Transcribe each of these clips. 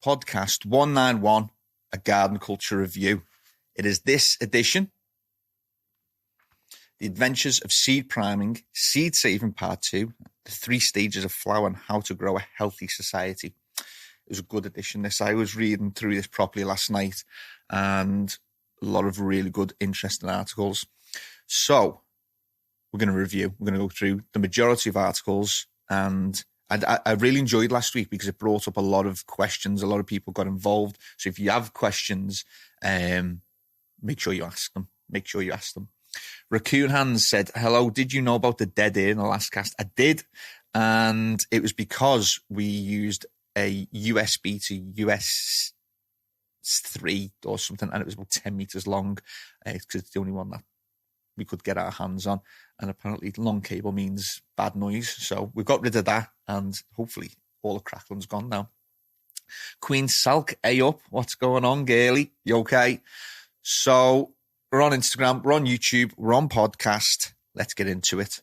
podcast 191, a garden culture review. It is this edition, The Adventures of Seed Priming, Seed Saving Part 2, the 3 stages of flower and how to grow a healthy society. It was a good edition, this. I was reading through this properly last night and a lot of really good, interesting articles. So we're going to review. We're going to go through the majority of articles, and I really enjoyed last week because it brought up a lot of questions. A lot of people got involved. So if you have questions, make sure you ask them. Make sure you ask them. Raccoon Hands said, hello, did you know about the dead air in the last cast? I did. And it was because we used a USB to US 3 or something, and it was about 10 meters long because it's the only one that we could get our hands on. And apparently long cable means bad noise. So we've got rid of that, and hopefully all the crackling's gone now. Queen Salk, hey up. What's going on, girlie? You okay? So we're on Instagram, we're on YouTube, we're on podcast. Let's get into it.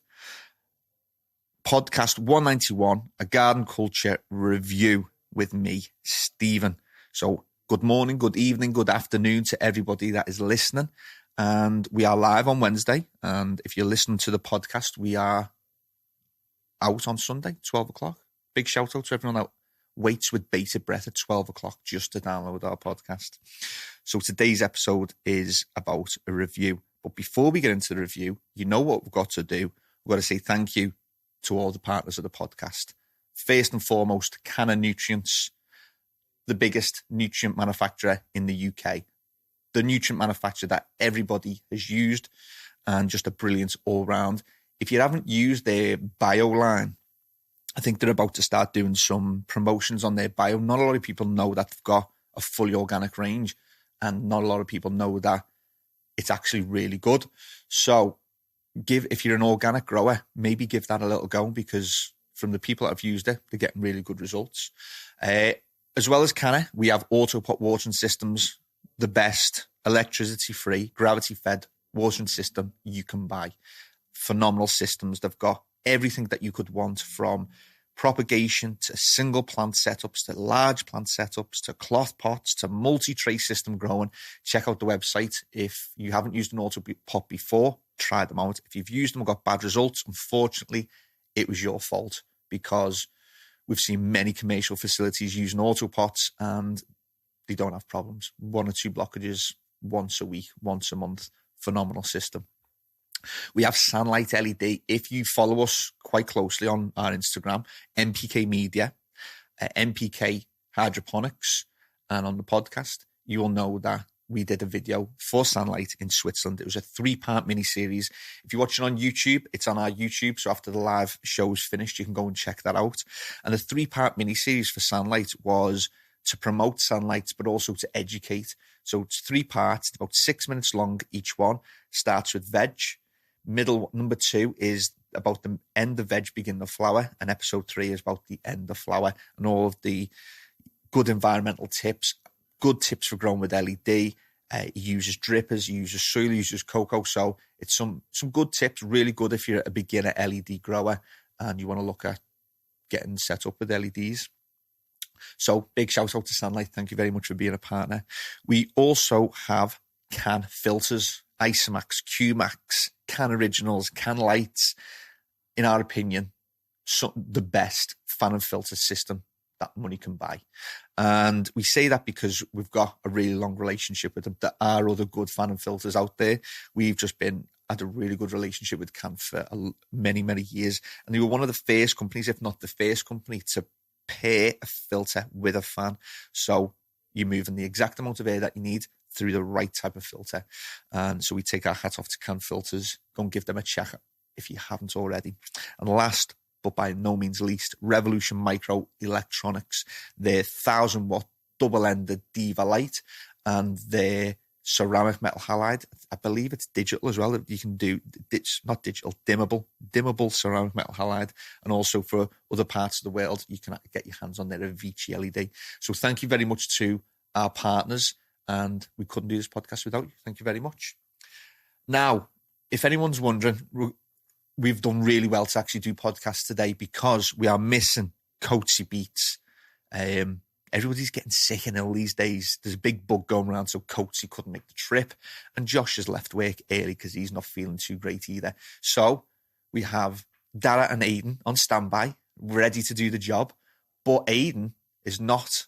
Podcast 191, a garden culture review with me, Stephen. So good morning, good evening, good afternoon to everybody that is listening. And we are live on Wednesday. And if you're listening to the podcast, we are out on Sunday, 12 o'clock. Big shout out to everyone that waits with bated breath at 12 o'clock just to download our podcast. So today's episode is about a review. But before we get into the review, you know what we've got to do. We've got to say thank you to all the partners of the podcast. First and foremost, CANNA Nutrients, the biggest nutrient manufacturer in the UK. The nutrient manufacturer that everybody has used, and just a brilliant all-round. If you haven't used their bio line, I think they're about to start doing some promotions on their bio. Not a lot of people know that they've got a fully organic range, and not a lot of people know that it's actually really good. So if you're an organic grower, maybe give that a little go, because from the people that have used it, they're getting really good results. As well as CANNA, we have AutoPot watering systems, the best electricity-free, gravity-fed watering system you can buy. Phenomenal systems. They've got everything that you could want, from propagation to single plant setups to large plant setups to cloth pots to multi-tray system growing. Check out the website. If you haven't used an AutoPot before, try them out. If you've used them and got bad results, unfortunately, it was your fault, because we've seen many commercial facilities using AutoPots and they don't have problems. 1 or 2 blockages once a week, once a month. Phenomenal system. We have SANlight LED. If you follow us quite closely on our Instagram, NPK Media, NPK Hydroponics, and on the podcast, you will know that we did a video for SANlight in Switzerland. It was a 3-part mini-series. If you're watching on YouTube, it's on our YouTube. So after the live show is finished, you can go and check that out. And the 3-part mini-series for SANlight was to promote SANlight, but also to educate. So it's 3 parts, about 6 minutes long each one. Starts with veg. Number 2 is about the end of veg, begin the flower. And episode 3 is about the end of flower and all of the good environmental tips, good tips for growing with LED. He uses drippers, he uses soil, he uses cocoa. So it's some good tips, really good if you're a beginner LED grower and you want to look at getting set up with LEDs. So big shout out to SANlight. Thank you very much for being a partner. We also have CAN filters, Isomax, QMax, CAN Originals, CAN Lights. In our opinion, the best fan and filter system that money can buy. And we say that because we've got a really long relationship with them. There are other good fan and filters out there. We've just had a really good relationship with CAN for many, many years. And they were one of the first companies, if not the first company, to pair a filter with a fan. So you're moving the exact amount of air that you need through the right type of filter. And so we take our hat off to CAN filters. Go and give them a check if you haven't already. And last, but by no means least, Revolution Micro Electronics. Their 1,000-watt double-ended Diva light and their ceramic metal halide. I believe it's digital as well. You can do, it's not digital, dimmable ceramic metal halide. And also for other parts of the world, you can get your hands on their Avicii LED. So thank you very much to our partners. And we couldn't do this podcast without you. Thank you very much. Now, if anyone's wondering, we've done really well to actually do podcasts today because we are missing Coatsy Beats. everybody's getting sick and ill these days. There's a big bug going around, so Coatsy couldn't make the trip. And Josh has left work early because he's not feeling too great either. So we have Dara and Aiden on standby, ready to do the job. But Aiden is not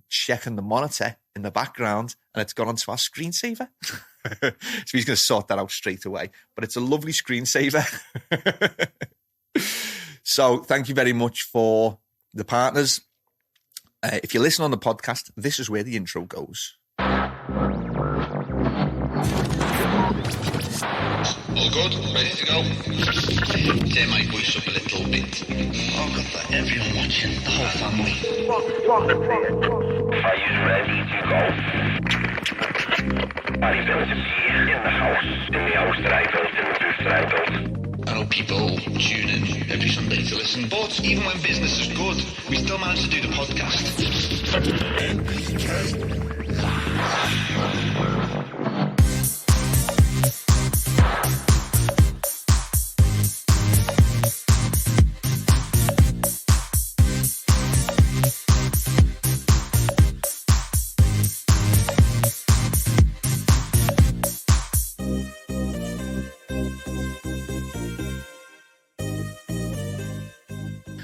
checking the monitor in the background, and it's gone onto our screensaver. So he's going to sort that out straight away. But it's a lovely screensaver. So thank you very much for the partners. If you listen on the podcast, this is where the intro goes. All good? Ready to go? Turn my voice up a little bit. Oh, God, for everyone watching, the whole family. Are you ready to go? Are you built a beer in the house that I built, in the booth that I built? I know people tune in every Sunday to listen, but even when business is good, we still manage to do the podcast.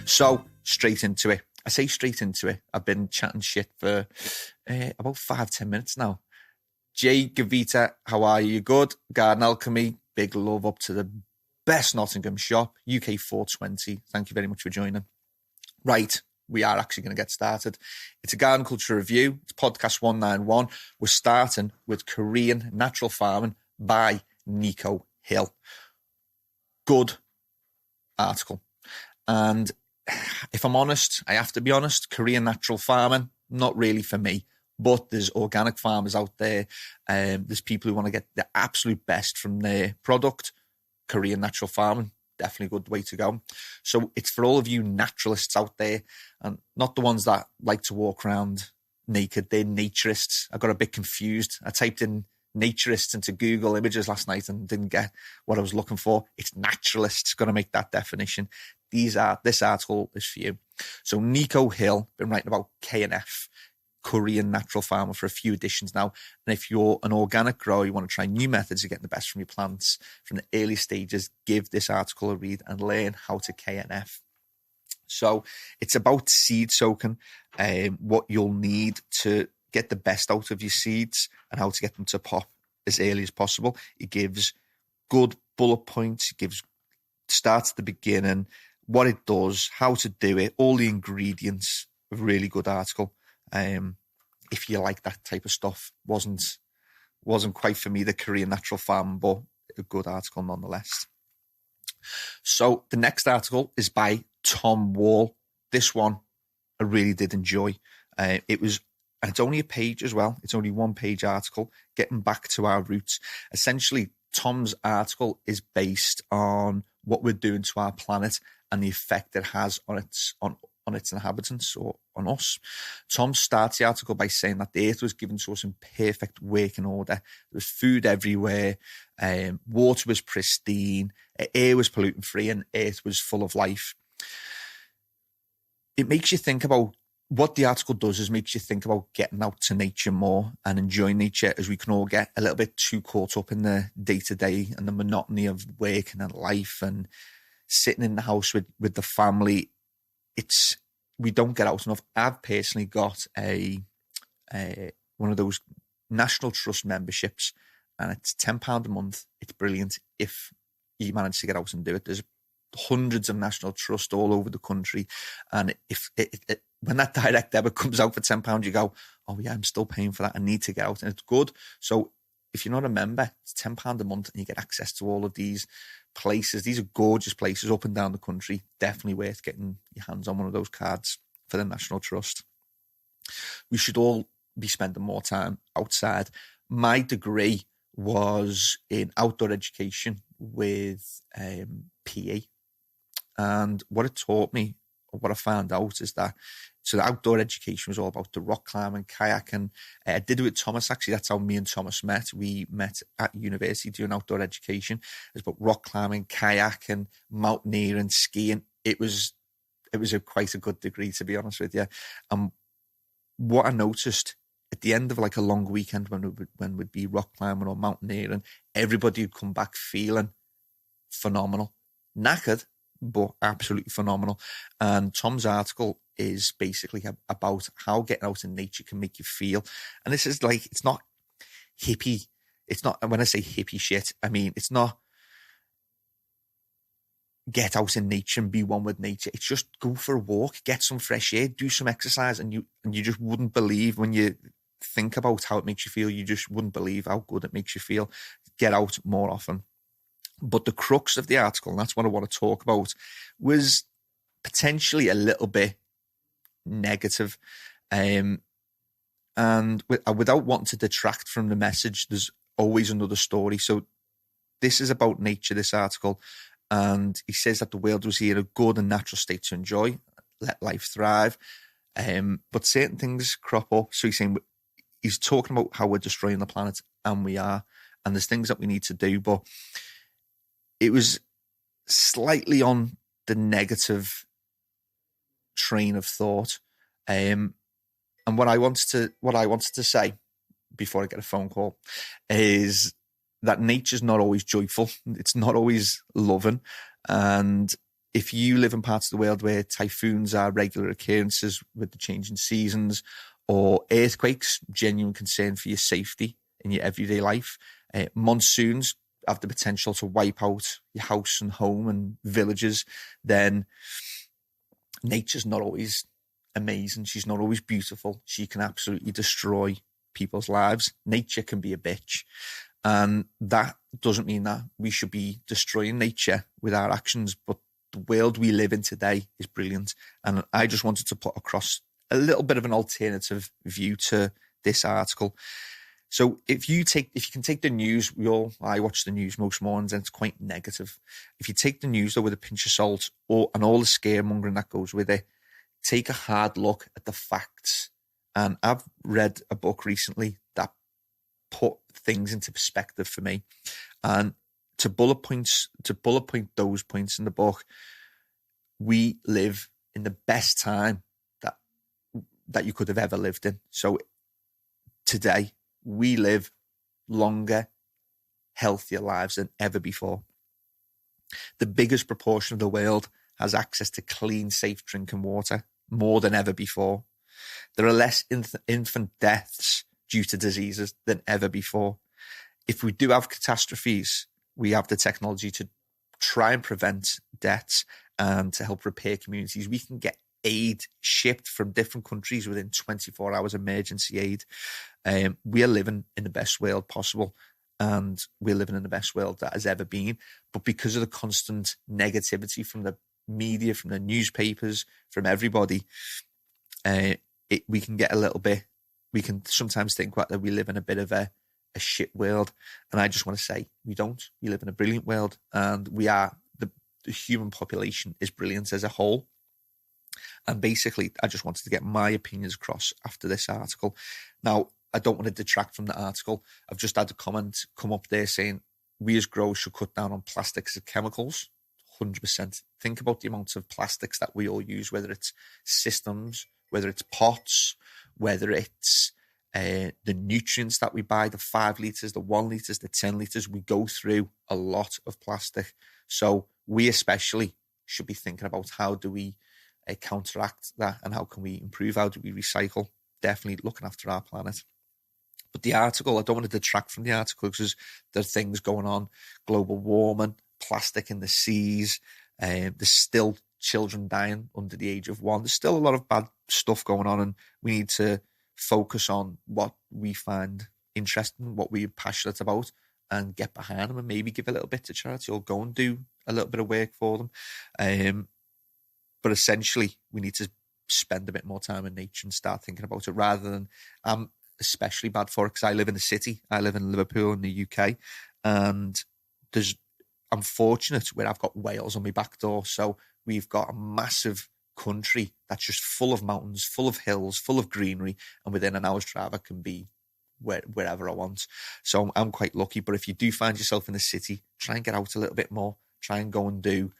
So straight into it. I say straight into it. I've been chatting shit for about 5-10 minutes now. Jay, Gavita, how are you? Good? Garden Alchemy, big love up to the best Nottingham shop, UK 420. Thank you very much for joining. Right, we are actually going to get started. It's a garden culture review. It's podcast 191. We're starting with Korean natural farming by Nico Hill. Good article. And if I'm honest, I have to be honest, Korean natural farming, not really for me. But there's organic farmers out there. There's people who want to get the absolute best from their product. Korean natural farming, definitely a good way to go. So it's for all of you naturalists out there, and not the ones that like to walk around naked. They're naturists. I got a bit confused. I typed in naturists into Google Images last night and didn't get what I was looking for. It's naturalists. Got to make that definition. This article is for you. So Nico Hill, been writing about KNF, Korean natural farmer, for a few editions now. And if you're an organic grower, you want to try new methods of getting the best from your plants from the early stages, give this article a read and learn how to KNF. So it's about seed soaking, what you'll need to get the best out of your seeds and how to get them to pop as early as possible. It gives good bullet points. It starts at the beginning, what it does, how to do it, all the ingredients. A really good article. If you like that type of stuff, wasn't quite for me, the Korean natural farm, but a good article nonetheless. So the next article is by Tom Wall. This one I really did enjoy. It's only a page as well. It's only 1-page article, getting back to our roots. Essentially, Tom's article is based on what we're doing to our planet and the effect it has on its inhabitants, or on us. Tom starts the article by saying that the earth was given to us in perfect working order. There was food everywhere, water was pristine, air was pollutant free, and earth was full of life. It makes you think about what the article does is makes you think about getting out to nature more and enjoying nature, as we can all get a little bit too caught up in the day-to-day and the monotony of working and life and sitting in the house with the family. We don't get out enough. I've personally got one of those National Trust memberships, and it's £10 a month. It's brilliant if you manage to get out and do it. There's hundreds of National Trust all over the country, and if when that direct debit comes out for £10, you go, oh yeah, I'm still paying for that. I need to get out, and it's good. So if you're not a member, it's £10 a month, and you get access to all of these places. These are gorgeous places up and down the country. Definitely worth getting your hands on one of those cards for the National Trust. We should all be spending more time outside. My degree was in outdoor education with PE. And what it taught me, or what I found out, is that so the outdoor education was all about the rock climbing, kayaking. I did it with Thomas, actually. That's how me and Thomas met. We met at university doing outdoor education. It was about rock climbing, kayaking, mountaineering, skiing. It was quite a good degree, to be honest with you. what I noticed at the end of like a long weekend when we'd be rock climbing or mountaineering, everybody would come back feeling phenomenal. Knackered, but absolutely phenomenal. And Tom's article is basically about how getting out in nature can make you feel. And this is like, it's not hippie. It's not, when I say hippie shit, I mean, it's not get out in nature and be one with nature. It's just go for a walk, get some fresh air, do some exercise, and you just wouldn't believe, when you think about how it makes you feel, you just wouldn't believe how good it makes you feel. Get out more often. But the crux of the article, and that's what I want to talk about, was potentially a little bit negative. And without wanting to detract from the message, there's always another story. So this is about nature, this article. And he says that the world was here in a good and natural state to enjoy, let life thrive. But certain things crop up. So he's talking about how we're destroying the planet, and we are. And there's things that we need to do. But it was slightly on the negative train of thought. And what I wanted to say before I get a phone call is that nature's not always joyful. It's not always loving. And if you live in parts of the world where typhoons are regular occurrences with the changing seasons, or earthquakes, genuine concern for your safety in your everyday life, monsoons have the potential to wipe out your house and home and villages, then nature's not always amazing. She's not always beautiful. She can absolutely destroy people's lives. Nature can be a bitch. And that doesn't mean that we should be destroying nature with our actions, but the world we live in today is brilliant. And I just wanted to put across a little bit of an alternative view to this article. So if you can take the news, I watch the news most mornings and it's quite negative. If you take the news though with a pinch of salt, and all the scaremongering that goes with it, take a hard look at the facts. And I've read a book recently that put things into perspective for me. And to bullet point those points in the book, we live in the best time that you could have ever lived in. So today, we live longer, healthier lives than ever before. The biggest proportion of the world has access to clean, safe drinking water, more than ever before. There are less infant deaths due to diseases than ever before. If we do have catastrophes, we have the technology to try and prevent deaths and to help repair communities. We can get aid shipped from different countries within 24 hours, emergency aid. We are living in the best world possible, and we're living in the best world that has ever been. But because of the constant negativity from the media, from the newspapers, from everybody, we can get a little bit, we can sometimes think that we live in a bit of a shit world. And I just want to say, we don't. We live in a brilliant world, and the human population is brilliant as a whole. And basically, I just wanted to get my opinions across after this article. Now, I don't want to detract from the article. I've just had a comment come up there saying, we as growers should cut down on plastics and chemicals. 100%. Think about the amount of plastics that we all use, whether it's systems, whether it's pots, whether it's the nutrients that we buy, the 5 litres, the 1 litres, the 10 litres. We go through a lot of plastic. So we especially should be thinking about how do we counteract that, and how can we improve, how do we recycle, definitely looking after our planet. But the article, I don't want to detract from the article because there are things going on, global warming, plastic in the seas, there's still children dying under the age of 1. There's still a lot of bad stuff going on, and we need to focus on what we find interesting, what we're passionate about, and get behind them, and maybe give a little bit to charity or go and do a little bit of work for them. But essentially, we need to spend a bit more time in nature and start thinking about it, rather than, I'm especially bad for it because I live in the city. I live in Liverpool in the UK, and I'm fortunate where I've got Wales on my back door. So we've got a massive country that's just full of mountains, full of hills, full of greenery, and within an hour's drive I can be wherever I want. So I'm quite lucky. But if you do find yourself in the city, try and get out a little bit more. Try and go and do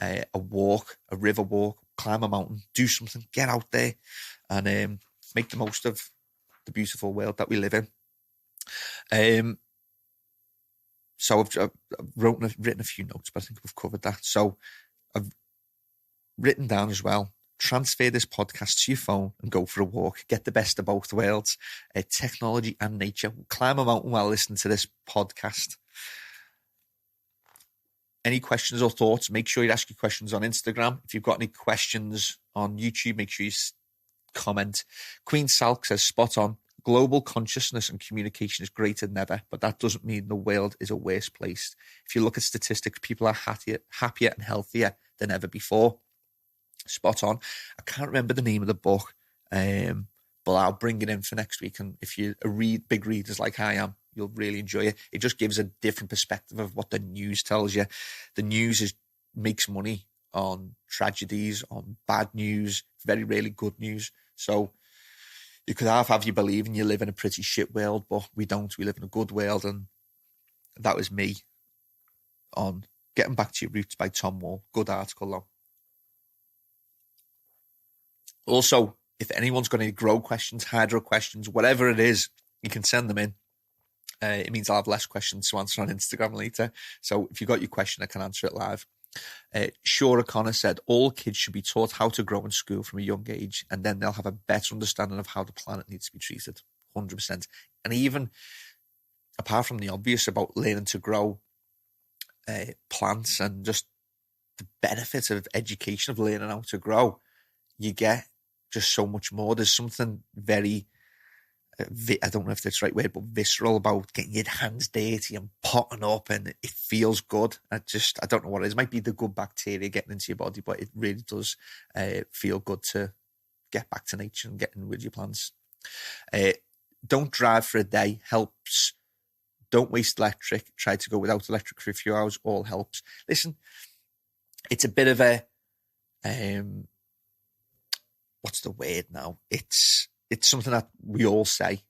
a walk, a river walk, climb a mountain, do something, get out there, and make the most of the beautiful world that we live in. So I've written a few notes, but I think we've covered that. So I've written down as well, transfer this podcast to your phone and go for a walk. Get the best of both worlds, technology and nature. Climb a mountain while listening to this podcast. Any questions or thoughts, make sure you ask your questions on Instagram. If you've got any questions on YouTube, make sure you comment. Queen Salk says, spot on. Global consciousness and communication is greater than ever, but that doesn't mean the world is a worse place. If you look at statistics, people are happier and healthier than ever before. Spot on. I can't remember the name of the book, but I'll bring it in for next week. And if you're big readers like I am, you'll really enjoy it. It just gives a different perspective of what the news tells you. The news makes money on tragedies, on bad news, very rarely good news. So you could have you believing you live in a pretty shit world, but we don't. We live in a good world. And that was me on Getting Back to Your Roots by Tom Wall. Good article, though. Also, if anyone's got any grow questions, hydro questions, whatever it is, you can send them in. It means I'll have less questions to answer on Instagram later. So if you've got your question, I can answer it live. Shora Connor said, all kids should be taught how to grow in school from a young age, and then they'll have a better understanding of how the planet needs to be treated. 100%. And even apart from the obvious about learning to grow plants and just the benefits of education of learning how to grow, you get just so much more. There's something very, I don't know if that's the right word, but visceral about getting your hands dirty and potting up, and it feels good. I don't know what it is. It might be the good bacteria getting into your body, but it really does feel good to get back to nature and get in with your plants. Don't drive for a day, helps. Don't waste electric. Try to go without electric for a few hours, all helps. Listen, it's a bit of a, what's the word now? It's something that we all say,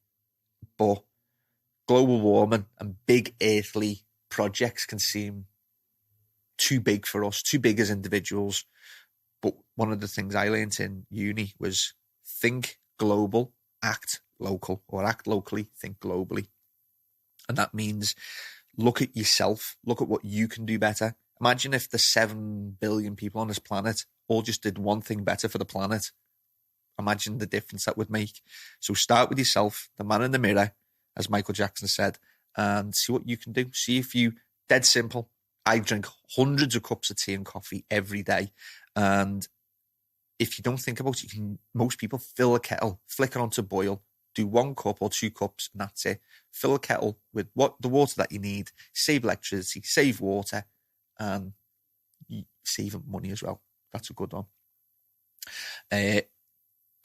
but global warming and big earthly projects can seem too big for us, too big as individuals. But one of the things I learned in uni was think global, act local, or act locally, think globally. And that means look at yourself, look at what you can do better. Imagine if the 7 billion people on this planet all just did one thing better for the planet. Imagine the difference that would make. So start with yourself, the man in the mirror, as Michael Jackson said, and see what you can do. See if you, dead simple. I drink hundreds of cups of tea and coffee every day. And if you don't think about it, most people fill a kettle, flick it on to boil, do 1 cup or 2 cups, and that's it. Fill a kettle with the water that you need, save electricity, save water, and you save money as well. That's a good one.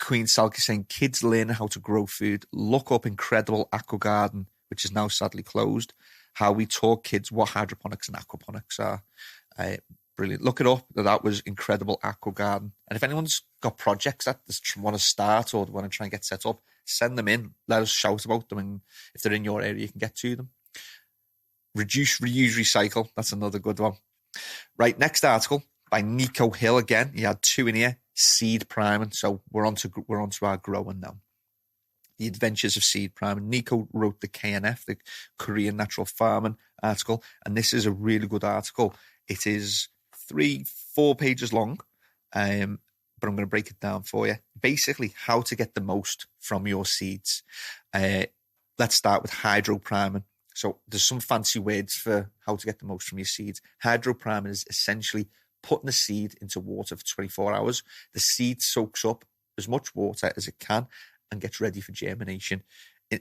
Queen Salk is saying, kids learn how to grow food. Look up Incredible Aqua Garden, which is now sadly closed. How we taught kids what hydroponics and aquaponics are. Brilliant. Look it up. That was Incredible Aqua Garden. And if anyone's got projects that they want to start or want to try and get set up, send them in. Let us shout about them. And if they're in your area, you can get to them. Reduce, reuse, recycle. That's another good one. Right, next article by Nico Hill again. He had 2 in here. Seed priming. So we're on to our growing now. The Adventures of Seed Priming. Nico wrote the KNF, the Korean Natural Farming article, and this is a really good article. It is 3-4 pages long, but I'm going to break it down for you. Basically, how to get the most from your seeds. Let's start with hydro priming. So there's some fancy words for how to get the most from your seeds. Hydro priming is essentially putting the seed into water for 24 hours. The seed soaks up as much water as it can and gets ready for germination.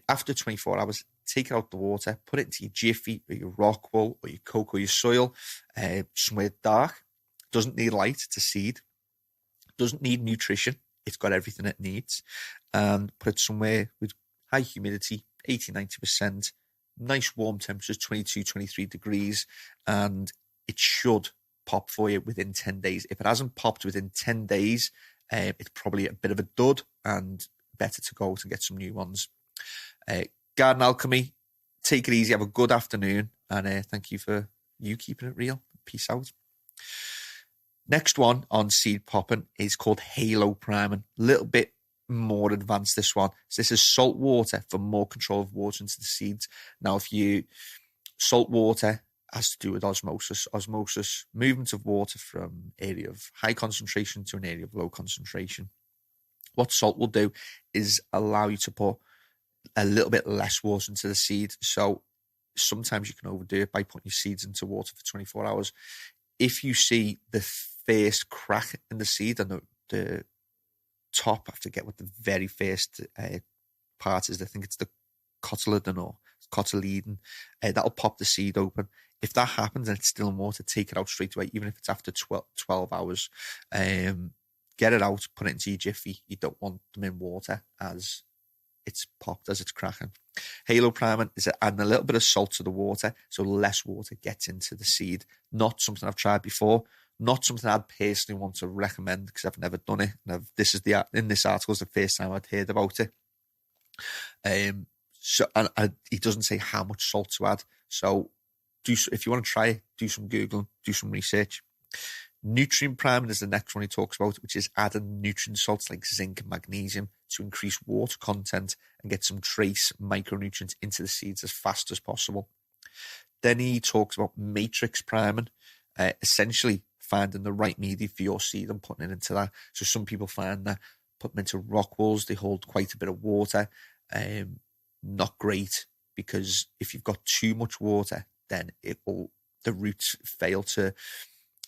After 24 hours, take it out the water, put it into your jiffy or your rock wool or your coke or your soil, somewhere dark. Doesn't need light to seed. Doesn't need nutrition. It's got everything it needs. And put it somewhere with high humidity, 80-90%, nice warm temperatures, 22, 23 degrees, and it should pop for you within 10 days. If it hasn't popped within 10 days, it's probably a bit of a dud and better to go to get some new ones. Garden Alchemy, take it easy, have a good afternoon, and thank you for you keeping it real. Peace out. Next one on seed popping is called Halo Priming. A little bit more advanced, this one. So this is salt water for more control of water into the seeds. Now, salt water has to do with osmosis. Osmosis, movement of water from area of high concentration to an area of low concentration. What salt will do is allow you to put a little bit less water into the seed. So sometimes you can overdo it by putting your seeds into water for 24 hours. If you see the first crack in the seed and the top, I forget what the very first part is. I think it's the cotyledon or cotyledon. That'll pop the seed open. If that happens and it's still in water, take it out straight away, even if it's after 12 hours. Get it out, put it into your jiffy. You don't want them in water as it's popped, as it's cracking. Halo priming is adding a little bit of salt to the water, so less water gets into the seed. Not something I've tried before. Not something I'd personally want to recommend because I've never done it. And in this article is the first time I'd heard about it. He doesn't say how much salt to add. So if you want to try it, do some Googling, do some research. Nutrient priming is the next one he talks about, which is adding nutrient salts like zinc and magnesium to increase water content and get some trace micronutrients into the seeds as fast as possible. Then he talks about matrix priming, essentially finding the right media for your seed and putting it into that. So some people find that put them into rock walls, they hold quite a bit of water. Not great, because if you've got too much water, then the roots fail to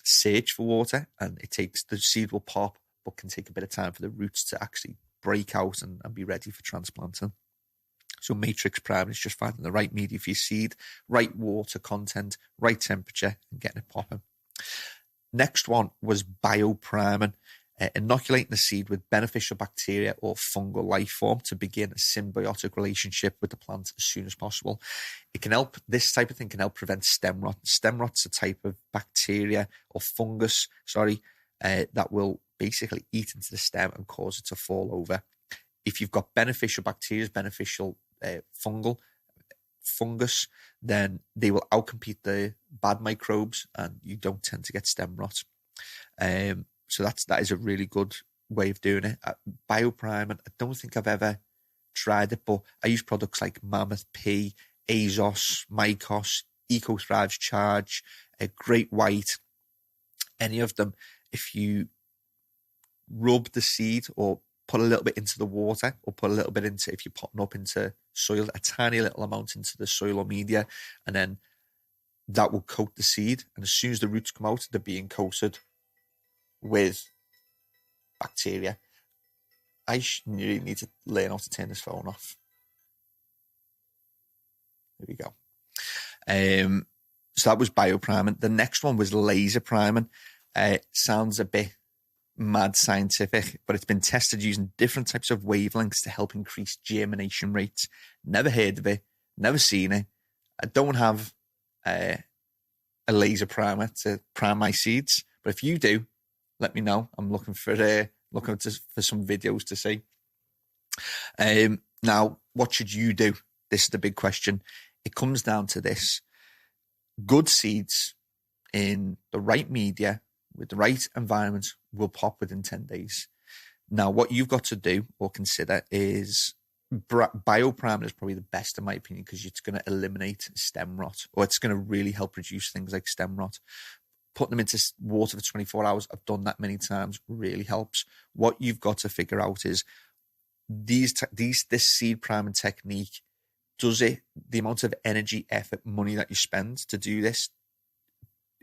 search for water, and the seed will pop, but can take a bit of time for the roots to actually break out and be ready for transplanting. So matrix priming is just finding the right media for your seed, right water content, right temperature, and getting it popping. Next one was biopriming, inoculating the seed with beneficial bacteria or fungal life form to begin a symbiotic relationship with the plant as soon as possible. This type of thing can help prevent stem rot. Stem rot's a type of bacteria or fungus, that will basically eat into the stem and cause it to fall over. If you've got beneficial bacteria, beneficial fungus, then they will outcompete the bad microbes and you don't tend to get stem rot. So that is a really good way of doing it. Biopriming, I don't think I've ever tried it, but I use products like Mammoth P, Azos, Mycos, EcoThrive's Charge, Great White. Any of them, if you rub the seed or put a little bit into the water, or put a little bit into, if you're potting up into soil, a tiny little amount into the soil or media, and then that will coat the seed. And as soon as the roots come out, they're being coated with bacteria. I really need to learn how to turn this phone off. There we go. So that was biopriming. The next one was laser priming. Sounds a bit mad scientific, but it's been tested using different types of wavelengths to help increase germination rates. Never heard of it, never seen it. I don't have a laser primer to prime my seeds, but if you do, let me know. I'm looking for some videos to see. Now, what should you do? This is the big question. It comes down to this. Good seeds in the right media with the right environment will pop within 10 days. Now, what you've got to do or consider is biopriming is probably the best in my opinion, because it's going to eliminate stem rot, or it's going to really help reduce things like stem rot. Putting them into water for 24 hours, I've done that many times, really helps. What you've got to figure out is this seed priming technique, the amount of energy, effort, money that you spend to do this,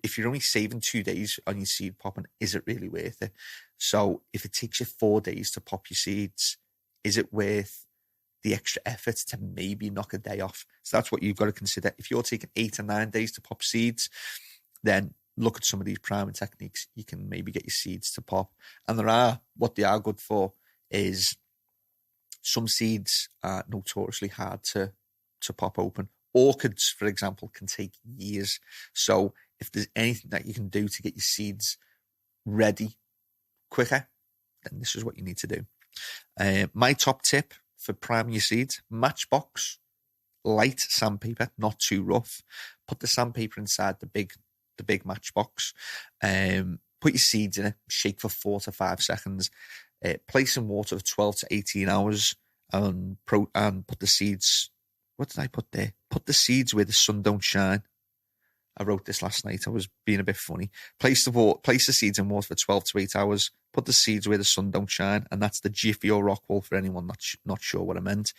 if you're only saving 2 days on your seed popping, is it really worth it? So if it takes you 4 days to pop your seeds, is it worth the extra effort to maybe knock a day off? So that's what you've got to consider. If you're taking 8 or 9 days to pop seeds, then look at some of these priming techniques. You can maybe get your seeds to pop. And what they are good for is some seeds are notoriously hard to pop open. Orchids, for example, can take years. So if there's anything that you can do to get your seeds ready quicker, then this is what you need to do. My top tip for priming your seeds: Matchbox, light sandpaper, not too rough. Put the sandpaper inside the big Matchbox. Put your seeds in it, shake for 4 to 5 seconds. Place in water for 12 to 18 hours and put the seeds. What did I put there? Put the seeds where the sun don't shine. I wrote this last night. I was being a bit funny. Place the seeds in water for 12 to 8 hours. Put the seeds where the sun don't shine, and that's the Jiffy or Rockwool for anyone not sure what I meant.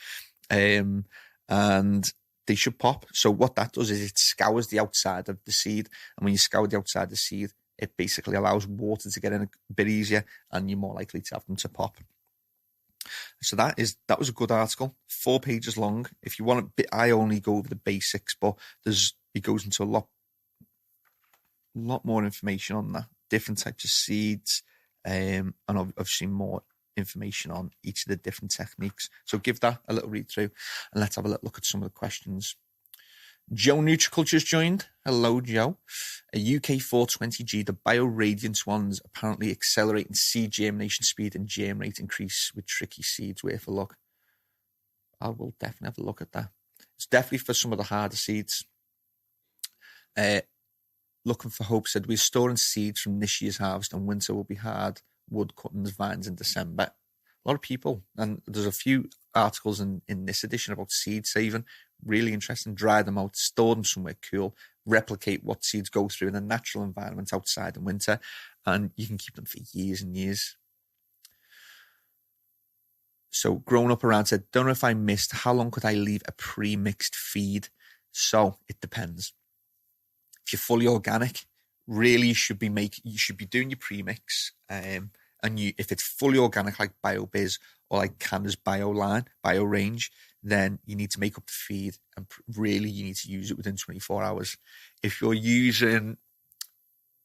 And they should pop. So what that does is it scours the outside of the seed, and when you scour the outside of the seed, it basically allows water to get in a bit easier, and you're more likely to have them to pop. So that was a good article, 4 pages long. If you want I only go over the basics, but it goes into a lot more information on that, different types of seeds, and obviously more information on each of the different techniques. So give that a little read through, and let's have a little look at some of the questions. Joe Nutriculture's joined. Hello, Joe. A UK 420G, the BioRadiance ones apparently accelerating seed germination speed and germ rate increase with tricky seeds. Worth a look. I will definitely have a look at that. It's definitely for some of the harder seeds. Looking for Hope said, we're storing seeds from this year's harvest, and winter will be hard wood cuttings vines in December. A lot of people, and there's a few articles in this edition about seed saving. Really interesting. Dry them out, store them somewhere cool, replicate what seeds go through in a natural environment outside in winter, and you can keep them for years and years. So Grown Up Around said, don't know if I missed, how long could I leave a pre-mixed feed? So it depends. If you're fully organic, really you should be doing your premix, and if it's fully organic like BioBiz or like CANNA's bio range, then you need to make up the feed, and really you need to use it within 24 hours. If you're using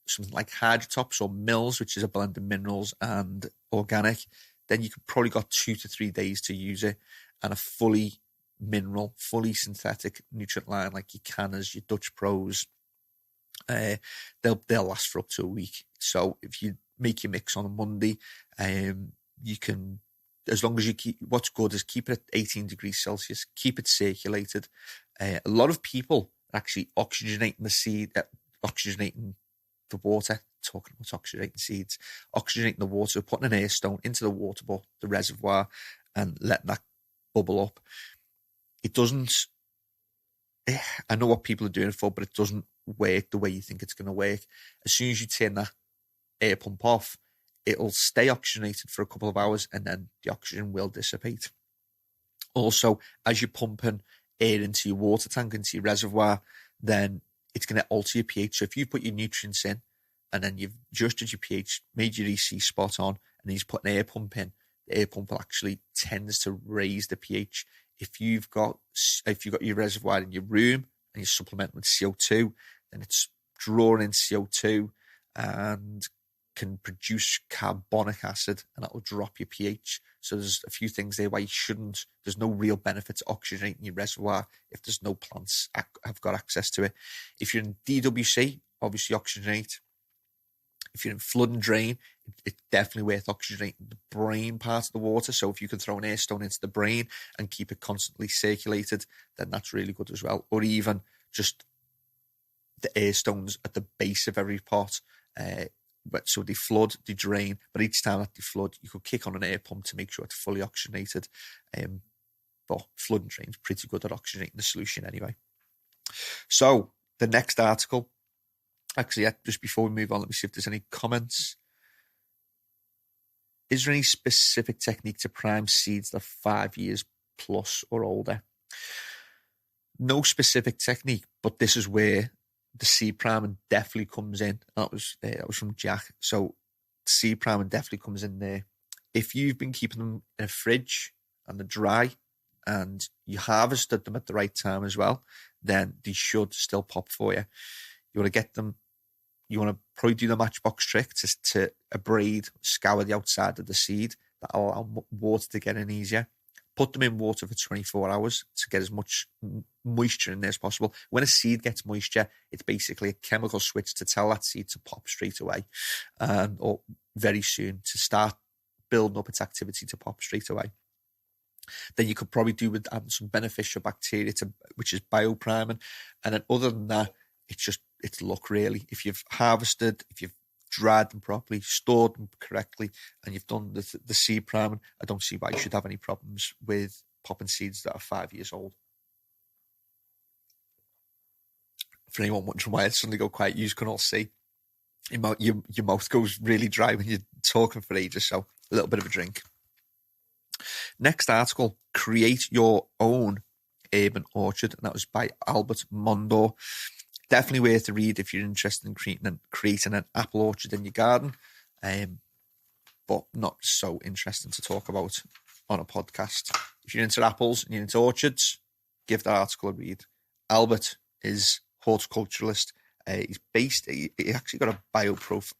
something like Hydrotops or Mills, which is a blend of minerals and organic, then you could probably got 2 to 3 days to use it. And a fully mineral, fully synthetic nutrient line like your CANNA's, your Dutch Pros, they'll last for up to a week. So if you make your mix on a Monday, you can, as long as you what's good is keep it at 18 degrees Celsius, keep it circulated. A lot of people are actually oxygenating the seed, oxygenating the water, talking about oxygenating seeds, oxygenating the water, putting an air stone into the water bottle, the reservoir, and letting that bubble up. It doesn't, I know what people are doing it for, but it doesn't work the way you think it's going to work. As soon as you turn that air pump off, it'll stay oxygenated for a couple of hours, and then the oxygen will dissipate. Also, as you're pumping air into your water tank, into your reservoir, then it's going to alter your pH. So if you put your nutrients in, and then you've adjusted your pH, made your EC spot on, and then you put an air pump in, the air pump will actually tends to raise the pH. If you've got your reservoir in your room and you supplement with CO2, then it's drawing in CO2 and can produce carbonic acid, and that will drop your pH. So there's a few things there why you shouldn't. There's no real benefit to oxygenating your reservoir if there's no plants have got access to it. If you're in DWC, obviously oxygenate. If you're in flood and drain, it's definitely worth oxygenating the brain part of the water. So if you can throw an air stone into the brain and keep it constantly circulated, then that's really good as well. Or even just the air stones at the base of every pot. So they flood, they drain, but each time that they flood, you could kick on an air pump to make sure it's fully oxygenated. But flood and drain is pretty good at oxygenating the solution anyway. So the next article, actually, just before we move on, let me see if there's any comments. Is there any specific technique to prime seeds that are 5 years plus or older? No specific technique, but this is where the seed priming definitely comes in. That was from Jack. So seed priming definitely comes in there. If you've been keeping them in a fridge and they're dry and you harvested them at the right time as well, then they should still pop for you. You want to get them, you want to probably do the matchbox trick to abrade, scour the outside of the seed. That'll allow water to get in easier. Put them in water for 24 hours to get as much moisture in there as possible. When a seed gets moisture, it's basically a chemical switch to tell that seed to pop straight away, or very soon, to start building up its activity to pop straight away. Then you could probably do with adding some beneficial bacteria, which is biopriming. And then other than that, it's luck really. If you've harvested, if you've dried them properly, stored them correctly, and you've done the seed priming, I don't see why you should have any problems with popping seeds that are 5 years old. For anyone wondering why I suddenly go quiet, you can all see your mouth goes really dry when you're talking for ages, so a little bit of a drink. Next article, Create Your Own Urban Orchard, and that was by Albert Mondor. Definitely worth a read if you're interested in creating an apple orchard in your garden, but not so interesting to talk about on a podcast. If you're into apples and you're into orchards, give that article a read. Albert is horticulturalist. He's based. He actually got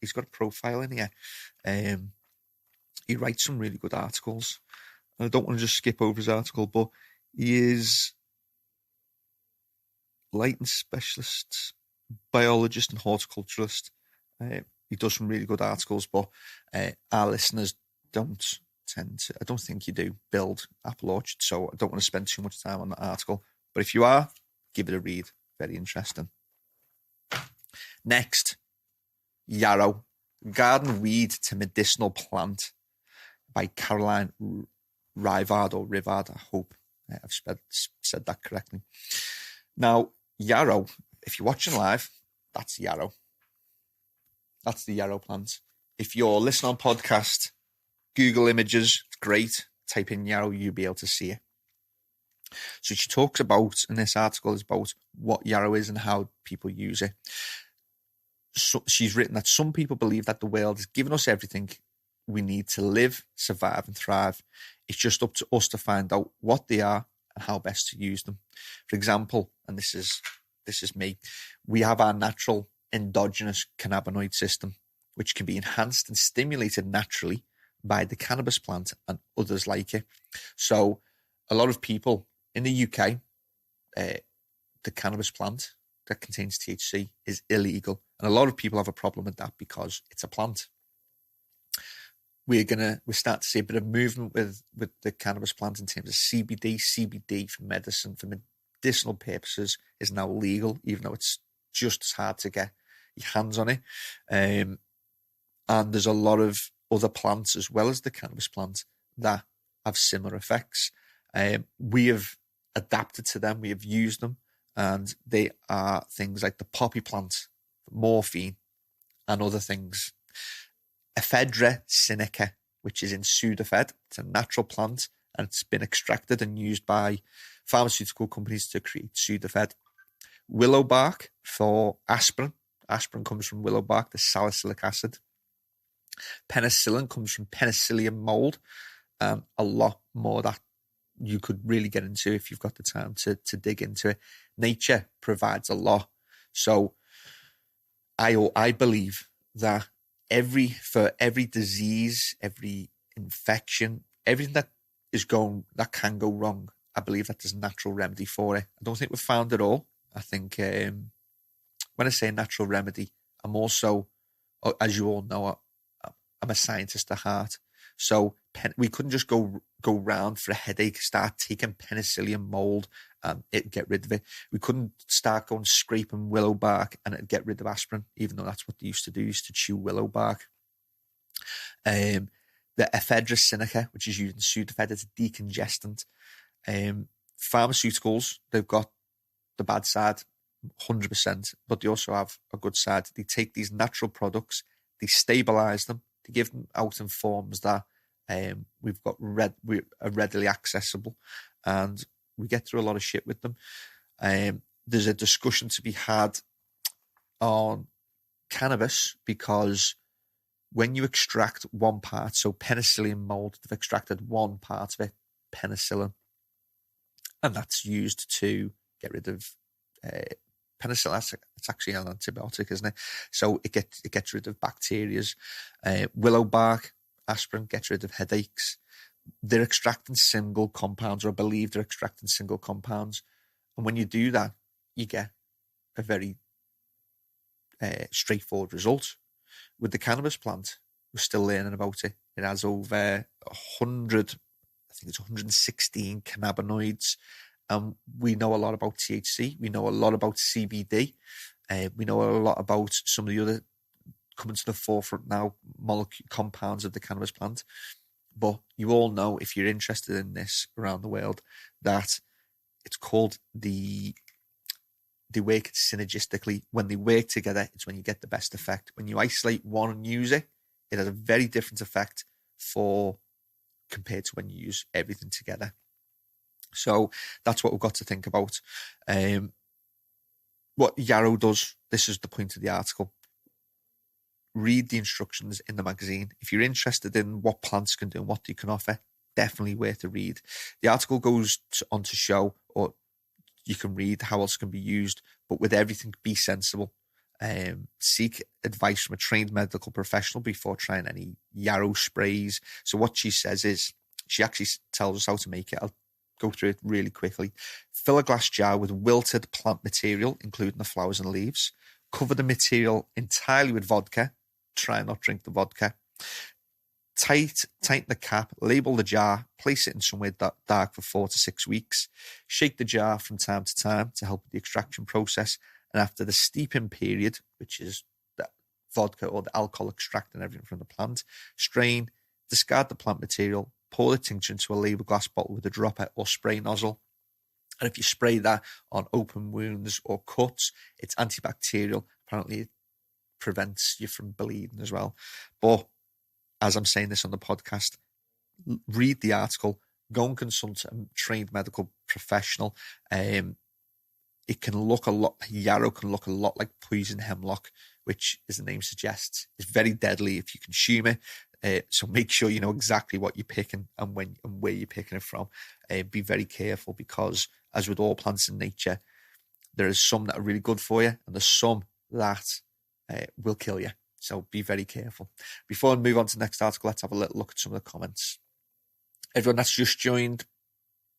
He's got a profile in here. He writes some really good articles. And I don't want to just skip over his article, but he is lighting specialist, biologist, and horticulturalist. He does some really good articles, but our listeners don't tend to. I don't think you do build apple orchards, so I don't want to spend too much time on that article. But if you are, give it a read. Very interesting. Next, yarrow, garden weed to medicinal plant, by Caroline Rivard or Rivard. I hope I've said that correctly. Now, yarrow, if you're watching live, that's yarrow. That's the yarrow plant. If you're listening on podcast, Google images, it's great. Type in yarrow, you'll be able to see it. So she talks about, in this article, is about what yarrow is and how people use it. So she's written that some people believe that the world has given us everything we need to live, survive, and thrive. It's just up to us to find out what they are and how best to use them. For example, and this is me, we have our natural endogenous cannabinoid system, which can be enhanced and stimulated naturally by the cannabis plant and others like it. So a lot of people in the UK, the cannabis plant that contains THC is illegal. And a lot of people have a problem with that because it's a plant. We're starting to see a bit of movement with the cannabis plant in terms of CBD. CBD for medicine, for medicinal purposes, is now legal, even though it's just as hard to get your hands on it. And there's a lot of other plants as well as the cannabis plant that have similar effects. We have adapted to them. We have used them, and they are things like the poppy plant, morphine, and other things. Ephedra sinica, which is in Sudafed. It's a natural plant, and it's been extracted and used by pharmaceutical companies to create Sudafed. Willow bark for aspirin. Aspirin comes from willow bark, the salicylic acid. Penicillin comes from penicillium mold. A lot more that you could really get into if you've got the time to dig into it. Nature provides a lot. So I believe that for every disease, every infection, everything that can go wrong, I believe that there's a natural remedy for it. I don't think we've found it all. I think when I say natural remedy, I'm also, as you all know, I'm a scientist at heart. So we couldn't just go round for a headache, start taking penicillium mold and it'd get rid of it. We couldn't start going scraping willow bark and it'd get rid of aspirin, even though that's what they used to chew willow bark. The ephedra sinica, which is used in Sudafed, it's a decongestant. Pharmaceuticals, they've got the bad side, 100%, but they also have a good side. They take these natural products, they stabilize them, they give them out in forms that we've got are readily accessible, and we get through a lot of shit with them. There's a discussion to be had on cannabis, because when you extract one part, so penicillium mold, they've extracted one part of it, penicillin, and that's used to get rid of penicillin. It's actually an antibiotic, isn't it? So it gets rid of bacteria. Willow bark, aspirin, gets rid of headaches. They're extracting single compounds, or I believe they're extracting single compounds. And when you do that, you get a very straightforward result. With the cannabis plant, we're still learning about it. It has over 100, I think it's 116 cannabinoids. We know a lot about THC. We know a lot about CBD. We know a lot about some of the other coming to the forefront now, molecule compounds of the cannabis plant. But you all know, if you're interested in this around the world, that it's called they work synergistically. When they work together, it's when you get the best effect. When you isolate one and use it, it has a very different effect compared to when you use everything together. So that's what we've got to think about. What Yarrow does, this is the point of the article. Read the instructions in the magazine. If you're interested in what plants can do and what they can offer, definitely worth a read. The article goes on to show, or you can read how else can be used, but with everything, be sensible. Seek advice from a trained medical professional before trying any Yarrow sprays. So what she says is, she actually tells us how to make it. I'll go through it really quickly. Fill a glass jar with wilted plant material, including the flowers and leaves. Cover the material entirely with vodka. Try and not drink the vodka. Tighten the cap, label the jar, place it in somewhere dark for 4 to 6 weeks. Shake the jar from time to time to help with the extraction process. And after the steeping period, which is the vodka or the alcohol extracting everything from the plant, strain, discard the plant material, pour the tincture into a label glass bottle with a dropper or spray nozzle. And if you spray that on open wounds or cuts, it's antibacterial. Apparently, it prevents you from bleeding as well. But as I'm saying this on the podcast, read the article, go and consult a trained medical professional. It can look a lot, Yarrow can look a lot like poison hemlock, which, as the name suggests, is very deadly if you consume it. So make sure you know exactly what you're picking and when and where you're picking it from. Be very careful, because as with all plants in nature, there is some that are really good for you and there's some that will kill you. So be very careful. Before I move on to the next article, let's have a little look at some of the comments. Everyone that's just joined,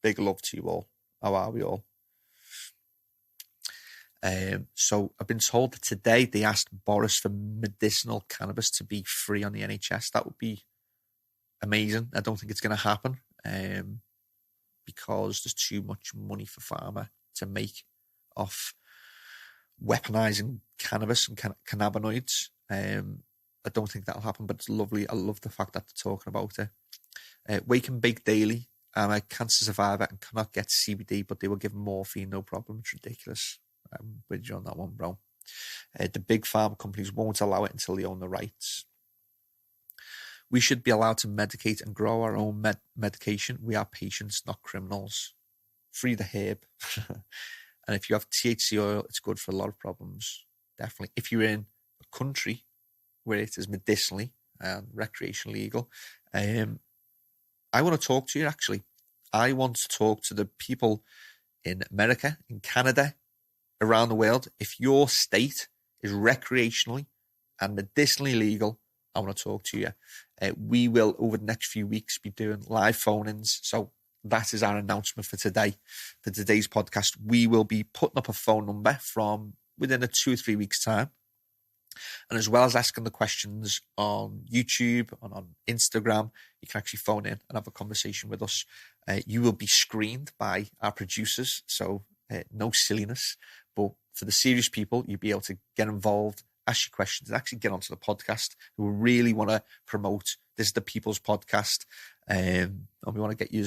big love to you all. How are we all? So I've been told that today they asked Boris for medicinal cannabis to be free on the NHS. That would be amazing. I don't think it's going to happen because there's too much money for pharma to make off weaponizing cannabis and cannabinoids. I don't think that'll happen, but it's lovely. I love the fact that they're talking about it. Wake and bake daily. I'm a cancer survivor and cannot get CBD, but they will give morphine, no problem. It's ridiculous. I'm with you on that one, bro. The big pharma companies won't allow it until they own the rights. We should be allowed to medicate and grow our own medication. We are patients, not criminals. Free the herb. And if you have THC oil, it's good for a lot of problems. Definitely. If you're in a country where it is medicinally and recreationally legal, I want to talk to you, actually. I want to talk to the people in America, in Canada, around the world. If your state is recreationally and medicinally legal, I want to talk to you. We will, over the next few weeks, be doing live phone-ins. So that is our announcement for today. For today's podcast, we will be putting up a phone number from within a 2 or 3 weeks' time. And as well as asking the questions on YouTube and on Instagram, you can actually phone in and have a conversation with us. You will be screened by our producers, so no silliness. But for the serious people, you'll be able to get involved, ask your questions, and actually get onto the podcast. We really want to promote this is the People's Podcast, and we want to get you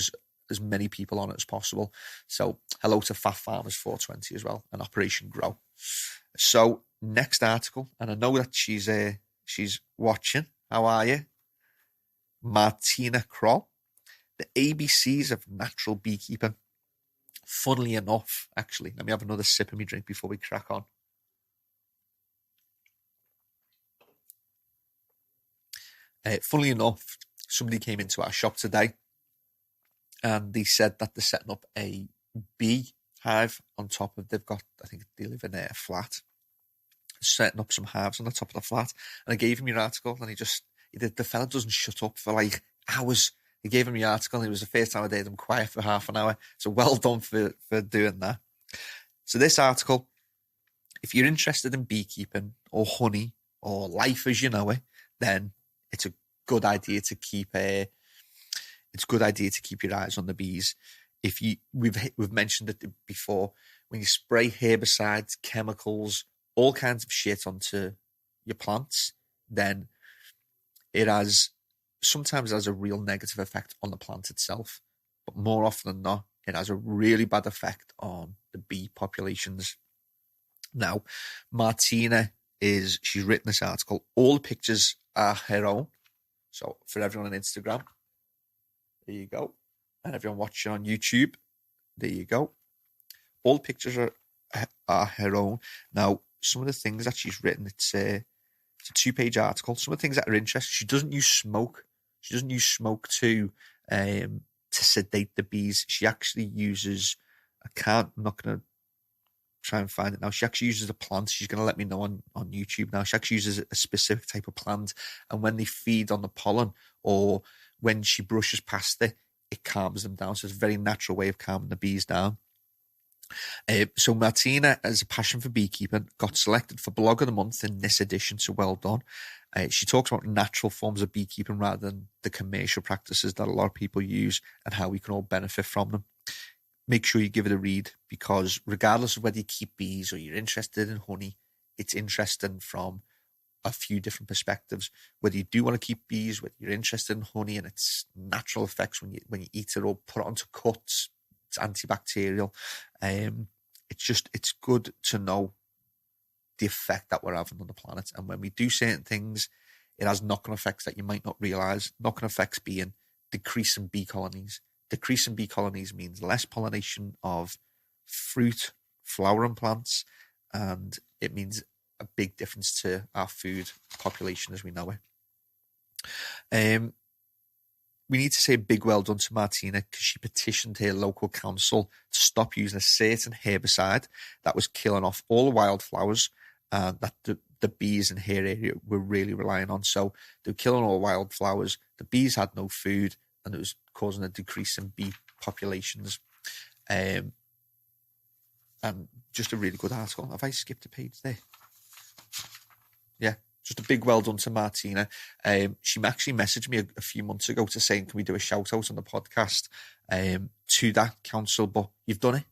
as many people on it as possible. So hello to Fat Farmers 420 as well, and Operation Grow. So next article, and I know that she's watching. How are you? Martina Kroll. The ABCs of natural beekeeping. Funnily enough, actually, let me have another sip of my drink before we crack on. Funnily enough, somebody came into our shop today and they said that they're setting up a bee hive on top of, I think they live in a flat, setting up some hives on the top of the flat. And I gave him your article and the fella doesn't shut up for like hours. He gave him the article and it was the first time I did him quiet for half an hour. So well done for doing that. So this article, if you're interested in beekeeping or honey or life as you know it, then it's a good idea to keep your eyes on the bees. We've mentioned it before, when you spray herbicides, chemicals, all kinds of shit onto your plants, then it has sometimes has a real negative effect on the plant itself, but more often than not, it has a really bad effect on the bee populations. Now, Martina she's written this article. All the pictures are her own. So for everyone on Instagram, there you go. And everyone watching on YouTube, there you go. All the pictures are her own. Now, some of the things that she's written, it's a 2-page article. Some of the things that are interesting, she doesn't use smoke. She doesn't use smoke to sedate the bees. She actually uses, I'm not going to try and find it now. She actually uses a plant. She's going to let me know on YouTube now. She actually uses a specific type of plant. And when they feed on the pollen or when she brushes past it, it calms them down. So it's a very natural way of calming the bees down. So Martina has a passion for beekeeping, got selected for Blog of the Month in this edition, so well done. She talks about natural forms of beekeeping rather than the commercial practices that a lot of people use and how we can all benefit from them. Make sure you give it a read, because regardless of whether you keep bees or you're interested in honey, it's interesting from a few different perspectives. Whether you do want to keep bees, whether you're interested in honey and its natural effects when you eat it or put it onto cuts, it's antibacterial. It's good to know the effect that we're having on the planet. And when we do certain things, it has knock-on effects that you might not realize. Knock-on effects being decreasing bee colonies. Decreasing bee colonies means less pollination of fruit, flowering plants, and it means a big difference to our food population as we know it. We need to say a big well done to Martina, because she petitioned her local council to stop using a certain herbicide that was killing off all the wildflowers that the bees in her area were really relying on. So they were killing all wildflowers, the bees had no food, and it was causing a decrease in bee populations. And just a really good article. Have I skipped a page there? Yeah. Just a big well done to Martina. She actually messaged me a few months ago to saying, can we do a shout out on the podcast to that council? But you've done it.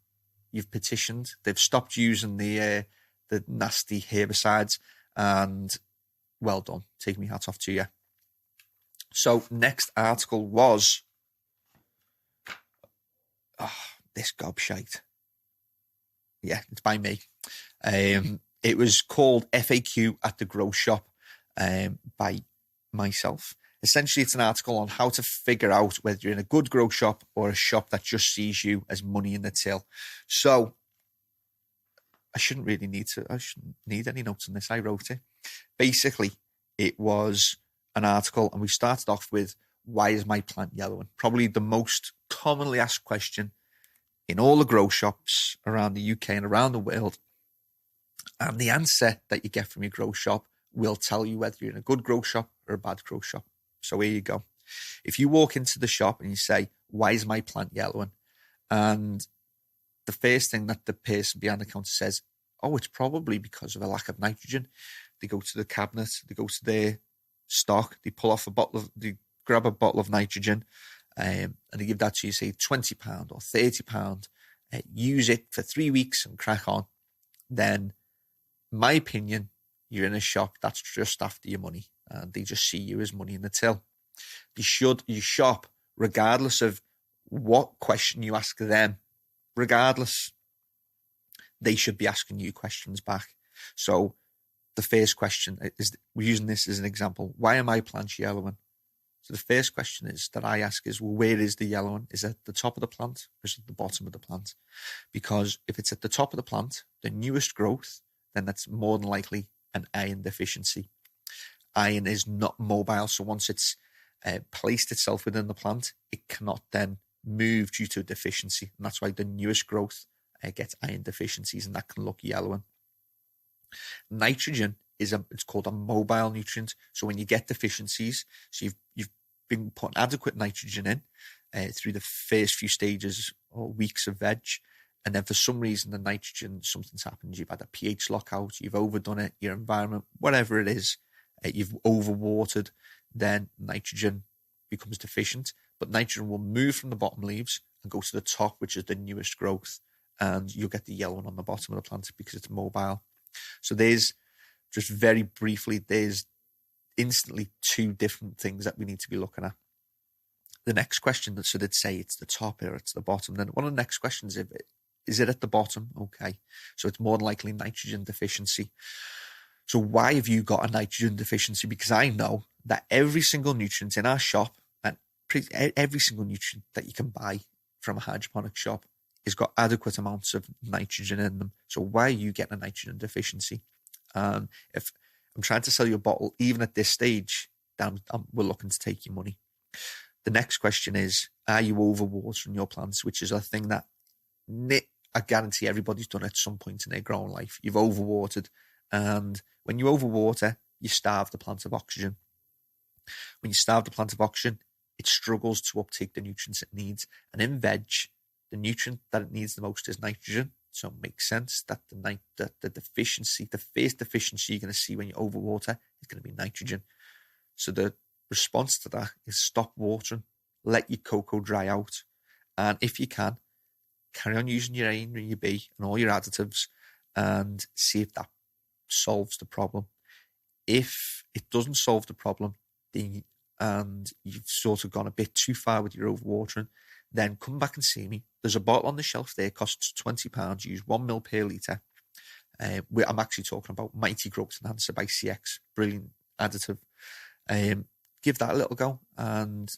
You've petitioned. They've stopped using the nasty herbicides, and well done. Take me hat off to you. So next article was this gobshite. Yeah, it's by me. It was called FAQ at the Grow Shop by myself. Essentially, it's an article on how to figure out whether you're in a good grow shop or a shop that just sees you as money in the till. So I shouldn't need any notes on this. I wrote it. Basically, it was an article, and we started off with, why is my plant yellowing? Probably the most commonly asked question in all the grow shops around the UK and around the world. And the answer that you get from your grow shop will tell you whether you're in a good grow shop or a bad grow shop. So here you go. If you walk into the shop and you say, why is my plant yellowing? And the first thing that the person behind the counter says, oh, it's probably because of a lack of nitrogen. They go to the cabinet, they go to their stock, they they grab a bottle of nitrogen, and they give that to you, say £20 or £30, use it for 3 weeks and crack on. Then, my opinion, you're in a shop that's just after your money, and they just see you as money in the till. You shop regardless of what question you ask them. Regardless, they should be asking you questions back. So the first question is, we're using this as an example. Why are my plants yellowing? So the first question that I ask is, well, where is the yellowing? Is it at the top of the plant or is it at the bottom of the plant? Because if it's at the top of the plant, the newest growth, then that's more than likely an iron deficiency. Iron is not mobile, so once it's placed itself within the plant, it cannot then move due to a deficiency. And that's why the newest growth gets iron deficiencies, and that can look yellowing. Nitrogen it's called a mobile nutrient. So when you get deficiencies, so you've been putting adequate nitrogen in through the first few stages or weeks of veg, and then for some reason the nitrogen, something's happened. You've had a pH lockout, you've overdone it, your environment, whatever it is, you've overwatered, then nitrogen becomes deficient. But nitrogen will move from the bottom leaves and go to the top, which is the newest growth, and you'll get the yellowing on the bottom of the plant because it's mobile. So there's, just very briefly, there's instantly two different things that we need to be looking at. The next question, so they'd say it's the top or it's the bottom. Then one of the next questions, is it at the bottom? Okay. So it's more than likely nitrogen deficiency. So why have you got a nitrogen deficiency? Because I know that every single nutrient in our shop, and every single nutrient that you can buy from a hydroponic shop, has got adequate amounts of nitrogen in them. So why are you getting a nitrogen deficiency? If I'm trying to sell you a bottle, even at this stage, then we're looking to take your money. The next question is, are you overwatering your plants? Which is a thing that I guarantee everybody's done at some point in their growing life. You've overwatered, and when you overwater, you starve the plant of oxygen. When you starve the plant of oxygen, it struggles to uptake the nutrients it needs. And in veg, the nutrient that it needs the most is nitrogen. So it makes sense that the deficiency, the first deficiency you're going to see when you overwater is going to be nitrogen. So the response to that is stop watering, let your cocoa dry out, and if you can, carry on using your A and your B and all your additives and see if that solves the problem. If it doesn't solve the problem, and you've sort of gone a bit too far with your overwatering, then come back and see me. There's a bottle on the shelf there, costs £20, use 1 ml per litre. I'm actually talking about Mighty Growth Enhancer by CX, brilliant additive. Give that a little go, and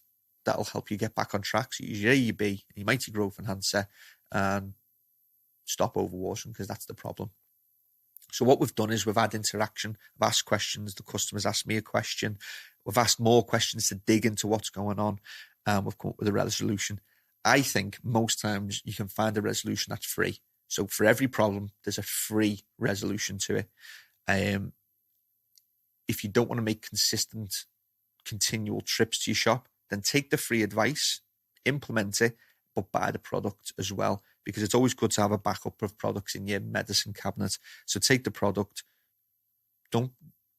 that'll help you get back on track. So use your A, your B, your Mighty Growth Enhancer, and stop overwatering, because that's the problem. So what we've done is we've had interaction. I've asked questions. The customers asked me a question. We've asked more questions to dig into what's going on, and we've come up with a resolution. I think most times you can find a resolution that's free. So for every problem, there's a free resolution to it. If you don't want to make consistent, continual trips to your shop, then take the free advice, implement it, but buy the product as well, because it's always good to have a backup of products in your medicine cabinet. So take the product, don't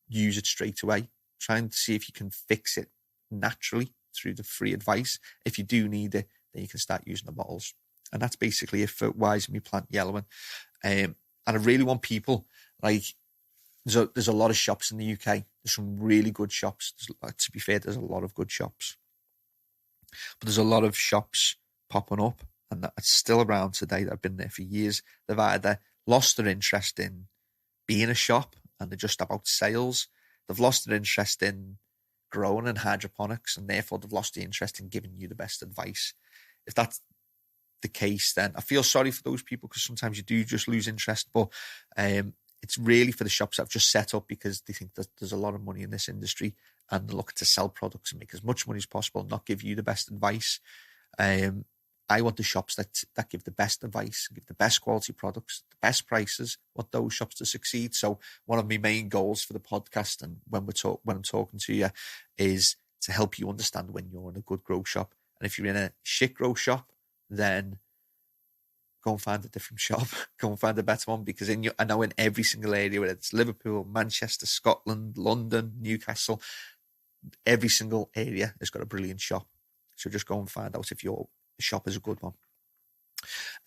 use it straight away. Try and see if you can fix it naturally through the free advice. If you do need it, then you can start using the bottles. And that's basically it for why is me plant yellowing. And I really want people, like, there's a lot of shops in the UK. There's some really good shops. To be fair, there's a lot of good shops. But there's a lot of shops popping up, and that's still around today, that have been there for years. They've either lost their interest in being a shop and they're just about sales. They've lost their interest in growing in hydroponics, and therefore they've lost the interest in giving you the best advice. If that's the case, then I feel sorry for those people, because sometimes you do just lose interest. But it's really for the shops that have just set up because they think that there's a lot of money in this industry, and they're looking to sell products and make as much money as possible, not give you the best advice. I want the shops that give the best advice, give the best quality products, the best prices. I want those shops to succeed. So one of my main goals for the podcast, and when I'm talking to you, is to help you understand when you're in a good grow shop. And if you're in a shit grow shop, then go and find a different shop. Go and find a better one, because I know in every single area, whether it's Liverpool, Manchester, Scotland, London, Newcastle, every single area has got a brilliant shop. So just go and find out if your shop is a good one.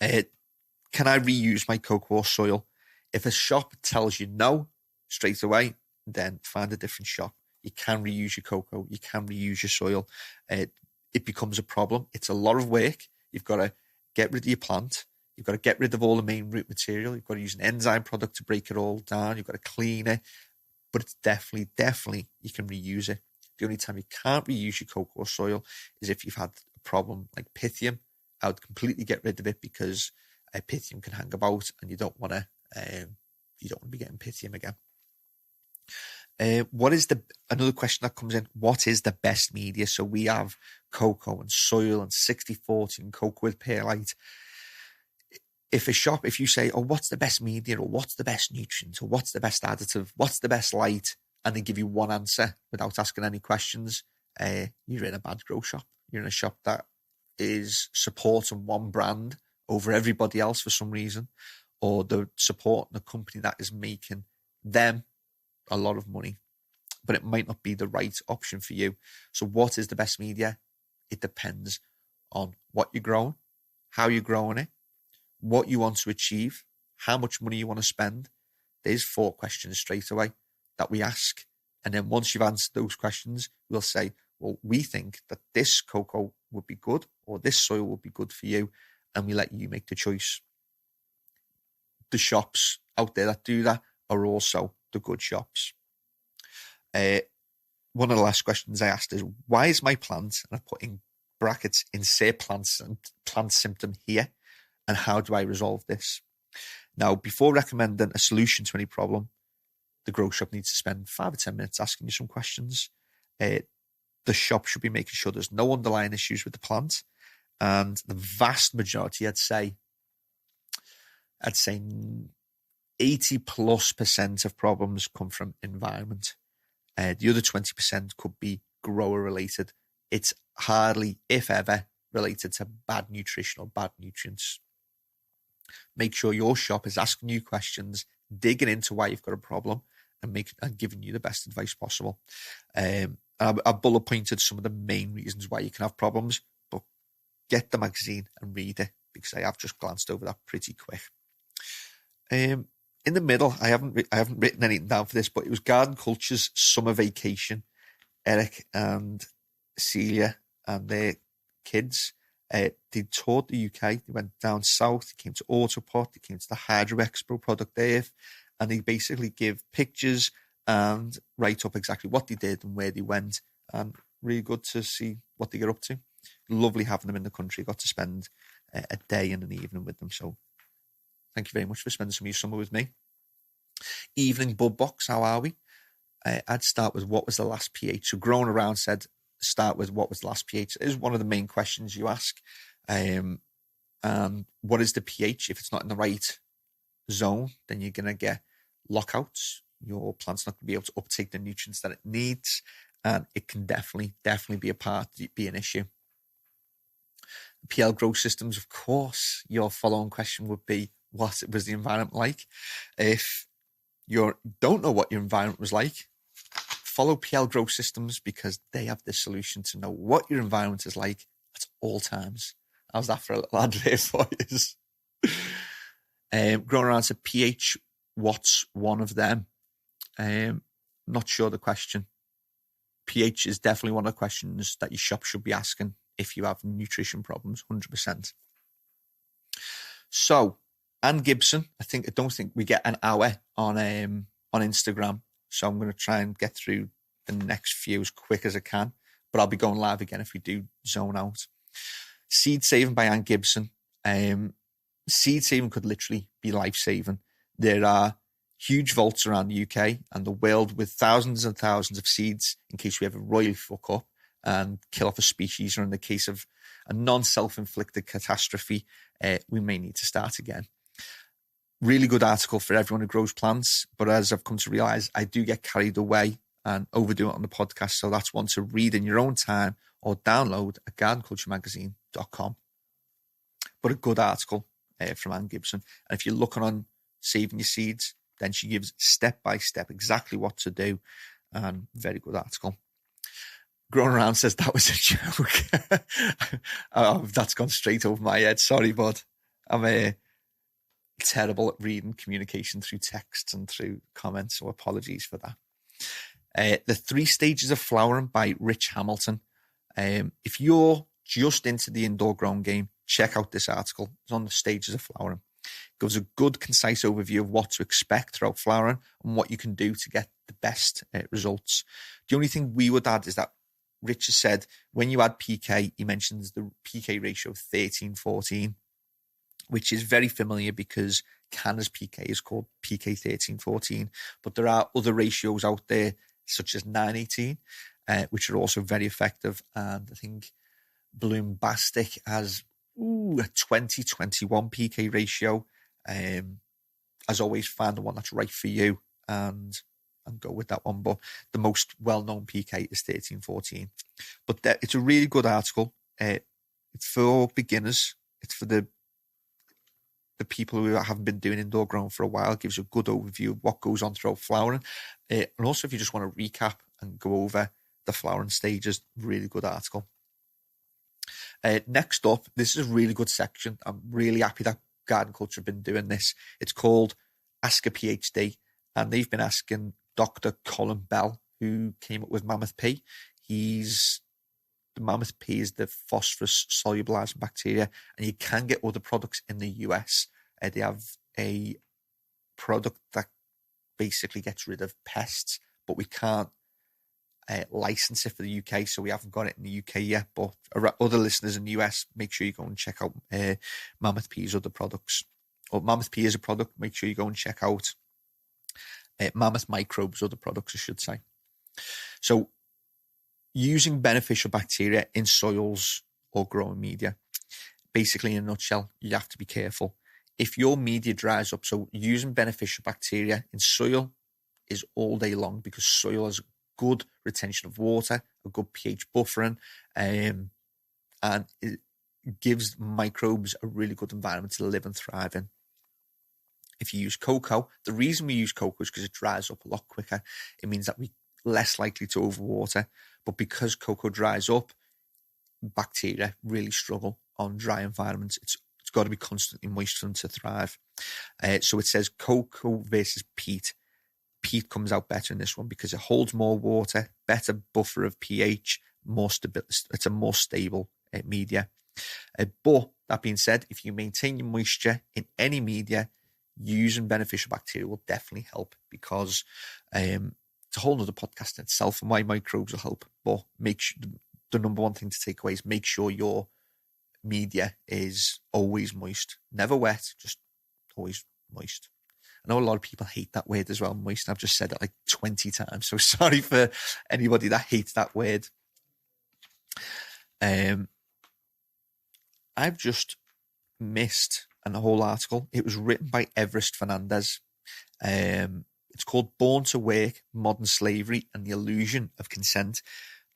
Can I reuse my cocoa soil? If a shop tells you no straight away, then find a different shop. You can reuse your cocoa. You can reuse your soil. It becomes a problem. It's a lot of work. You've got to get rid of your plant. You've got to get rid of all the main root material. You've got to use an enzyme product to break it all down. You've got to clean it. But it's definitely, you can reuse it. The only time you can't reuse your cocoa soil is if you've had a problem like pythium. I would completely get rid of it, because pythium can hang about, and you don't want to be getting pythium again. Another question that comes in, what is the best media? So we have cocoa and soil and 60-40 and cocoa with perlite. If you say, oh, what's the best media, or what's the best nutrient, or what's the best additive, what's the best light, and they give you one answer without asking any questions, you're in a bad grow shop. You're in a shop that is supporting one brand over everybody else for some reason, or they're supporting a company that is making them a lot of money, but it might not be the right option for you. So what is the best media? It depends on what you're growing, how you're growing it, what you want to achieve, how much money you want to spend. There's 4 questions straight away that we ask And then once you've answered those questions, we'll say, well, we think that this cocoa would be good or this soil would be good for you. And we let you make the choice. The shops out there that do that are also the good shops. One of the last questions I asked is, why is my plant, and I put in brackets, insert plant symptom here, and how do I resolve this? Now, before recommending a solution to any problem, the grow shop needs to spend 5 or 10 minutes asking you some questions. The shop should be making sure there's no underlying issues with the plant. And the vast majority, I'd say 80+% of problems come from environment. The other 20% could be grower related. It's hardly, if ever, related to bad nutrition or bad nutrients. Make sure your shop is asking you questions, digging into why you've got a problem, and giving you the best advice possible. I bullet pointed some of the main reasons why you can have problems, but get the magazine and read it, because I have just glanced over that pretty quick. In the middle, I haven't written anything down for this, but it was Garden Culture's summer vacation. Eric and Celia and their kids, they toured the UK. They went down south. They came to AutoPot. They came to the Hydro Expo Product Earth, and they basically give pictures and write up exactly what they did and where they went. And really good to see what they get up to. Lovely having them in the country. Got to spend a day and an evening with them. So thank you very much for spending some of your summer with me. Evening BudBox, how are we? I'd start with what was the last pH. So Growing Around said, start with what was the last pH. It is one of the main questions you ask. What is the pH? If it's not in the right zone, then you're going to get lockouts. Your plant's not going to be able to uptake the nutrients that it needs. And it can definitely be an issue. PL grow systems, of course, your follow-on question would be, what was the environment like? If you don't know what your environment was like, follow PL grow systems, because they have the solution to know what your environment is like at all times. How's that for a little advert for you? Growing Around to pH, what's one of them? Not sure the question. pH is definitely one of the questions that your shop should be asking if you have nutrition problems, 100%. So, Anne Gibson, I don't think we get an hour on Instagram, so I'm going to try and get through the next few as quick as I can, but I'll be going live again if we do zone out. Seed saving by Anne Gibson. Seed saving could literally be life saving. There are huge vaults around the UK and the world with thousands and thousands of seeds in case we ever royally fuck up and kill off a species, or in the case of a non-self-inflicted catastrophe, we may need to start again. Really good article for everyone who grows plants, but as I've come to realize, I do get carried away and overdo it on the podcast, so that's one to read in your own time or download at gardenculturemagazine.com. But a good article from Anne Gibson. And if you're looking on saving your seeds, then she gives step by step exactly what to do. And very good article. Growing Around says that was a joke. That's gone straight over my head. Sorry, bud. I'm terrible at reading communication through text and through comments, so apologies for that. The 3 Stages of Flowering by Rich Hamilton. If you're just into the indoor grown game, check out this article. It's on the stages of flowering. It gives a good, concise overview of what to expect throughout flowering and what you can do to get the best results. The only thing we would add is that Rich has said when you add PK, he mentions the PK ratio of 13-14, which is very familiar because CANNA's PK is called PK 13-14, but there are other ratios out there such as 9-18, which are also very effective. And I think Bloombastic has a 20-21 PK ratio. As always, find the one that's right for you and go with that one. But the most well-known PK is 13-14. But it's a really good article. It's for beginners. It's for the people who haven't been doing indoor growing for a while. It gives you a good overview of what goes on throughout flowering. And also, if you just want to recap and go over the flowering stages, really good article. Next up, this is a really good section. I'm really happy that Garden Culture have been doing this. It's called Ask a PhD, and they've been asking Dr. Colin Bell, who came up with Mammoth P. The Mammoth P is the phosphorus solubilizing bacteria, and you can get other products in the US. They have a product that basically gets rid of pests, but we can't license it for the UK, so we haven't got it in the UK yet. But other listeners in the US, make sure you go and check out Mammoth P's other products. Or Mammoth P is a product. Make sure you go and check out Mammoth Microbes, other products, I should say. So, using beneficial bacteria in soils or growing media. Basically, in a nutshell, you have to be careful. If your media dries up, so using beneficial bacteria in soil is all day long, because soil has good retention of water, a good pH buffering, and it gives microbes a really good environment to live and thrive in. If you use cocoa, the reason we use cocoa is because it dries up a lot quicker. It means that we're less likely to overwater. But because cocoa dries up, bacteria really struggle on dry environments. It's got to be constantly moist for them to thrive. So it says cocoa versus peat. Peat comes out better in this one because it holds more water, better buffer of pH, more stable. It's a more stable media. But that being said, if you maintain your moisture in any media, using beneficial bacteria will definitely help, because it's a whole other podcast in itself and why microbes will help. But make sure, the number one thing to take away is make sure your media is always moist, never wet, just always moist. I know a lot of people hate that word as well, moist. I've just said it like 20 times, so sorry for anybody that hates that word. I've just missed a whole article. It was written by Everest Fernandez. It's called Born to Work, Modern Slavery and the Illusion of Consent.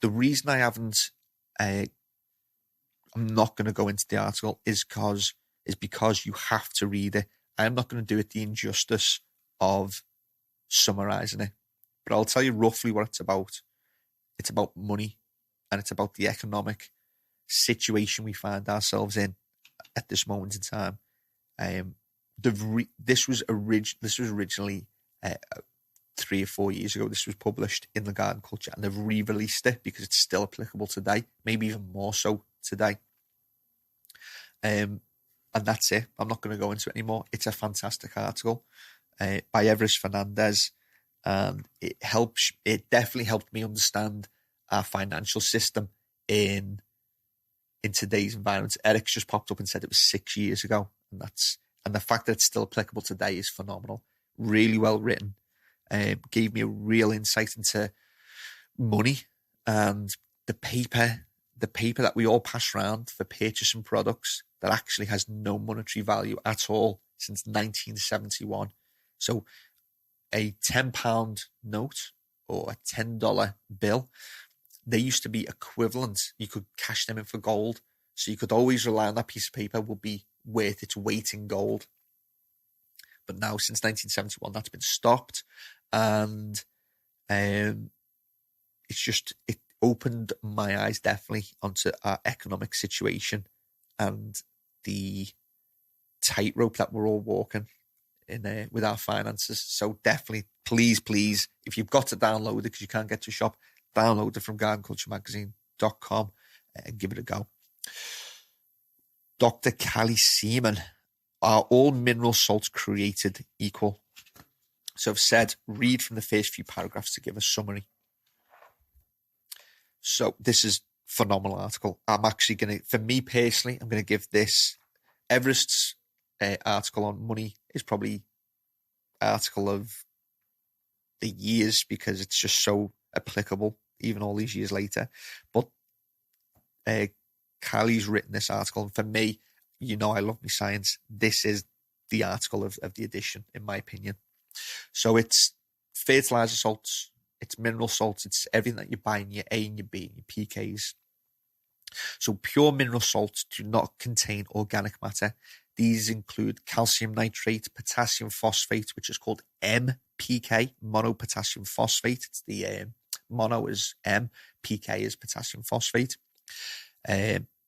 The reason I haven't, I'm not going to go into the article is because you have to read it. I'm not going to do it the injustice of summarizing it, but I'll tell you roughly what it's about. It's about money, and it's about the economic situation we find ourselves in at this moment in time. This was originally 3 or 4 years ago. This was published in the Garden Culture, and they've re-released it because it's still applicable today, maybe even more so today. And that's it. I'm not going to go into it anymore. It's a fantastic article by Everest Fernandez, and it definitely helped me understand our financial system in today's environment. Eric's just popped up and said it was 6 years ago, and the fact that it's still applicable today is phenomenal. Really well written. Gave me a real insight into money and the paper that we all pass around for purchasing products that actually has no monetary value at all since 1971. So a £10 note or a $10 bill, they used to be equivalent. You could cash them in for gold. So you could always rely on that piece of paper will be worth its weight in gold. But now, since 1971, that's been stopped. And it opened my eyes definitely onto our economic situation and the tightrope that we're all walking in with our finances. So definitely, please, if you've got to download it because you can't get to shop, download it from gardenculturemagazine.com and give it a go. Dr. Callie Seaman. Are all mineral salts created equal? So I've said, read from the first few paragraphs to give a summary. So this is a phenomenal article. I'm actually going to, for me personally, I'm going to give this Everest's article on money is probably article of the years because it's just so applicable, even all these years later. But Callie's written this article, and for me, you know I love my science. This is the article of the edition, in my opinion. So it's fertilizer salts, it's mineral salts, it's everything that you buy in your A and your B and your PKs. So pure mineral salts do not contain organic matter. These include calcium nitrate, potassium phosphate, which is called MPK, monopotassium phosphate. It's the mono is M, PK is potassium phosphate.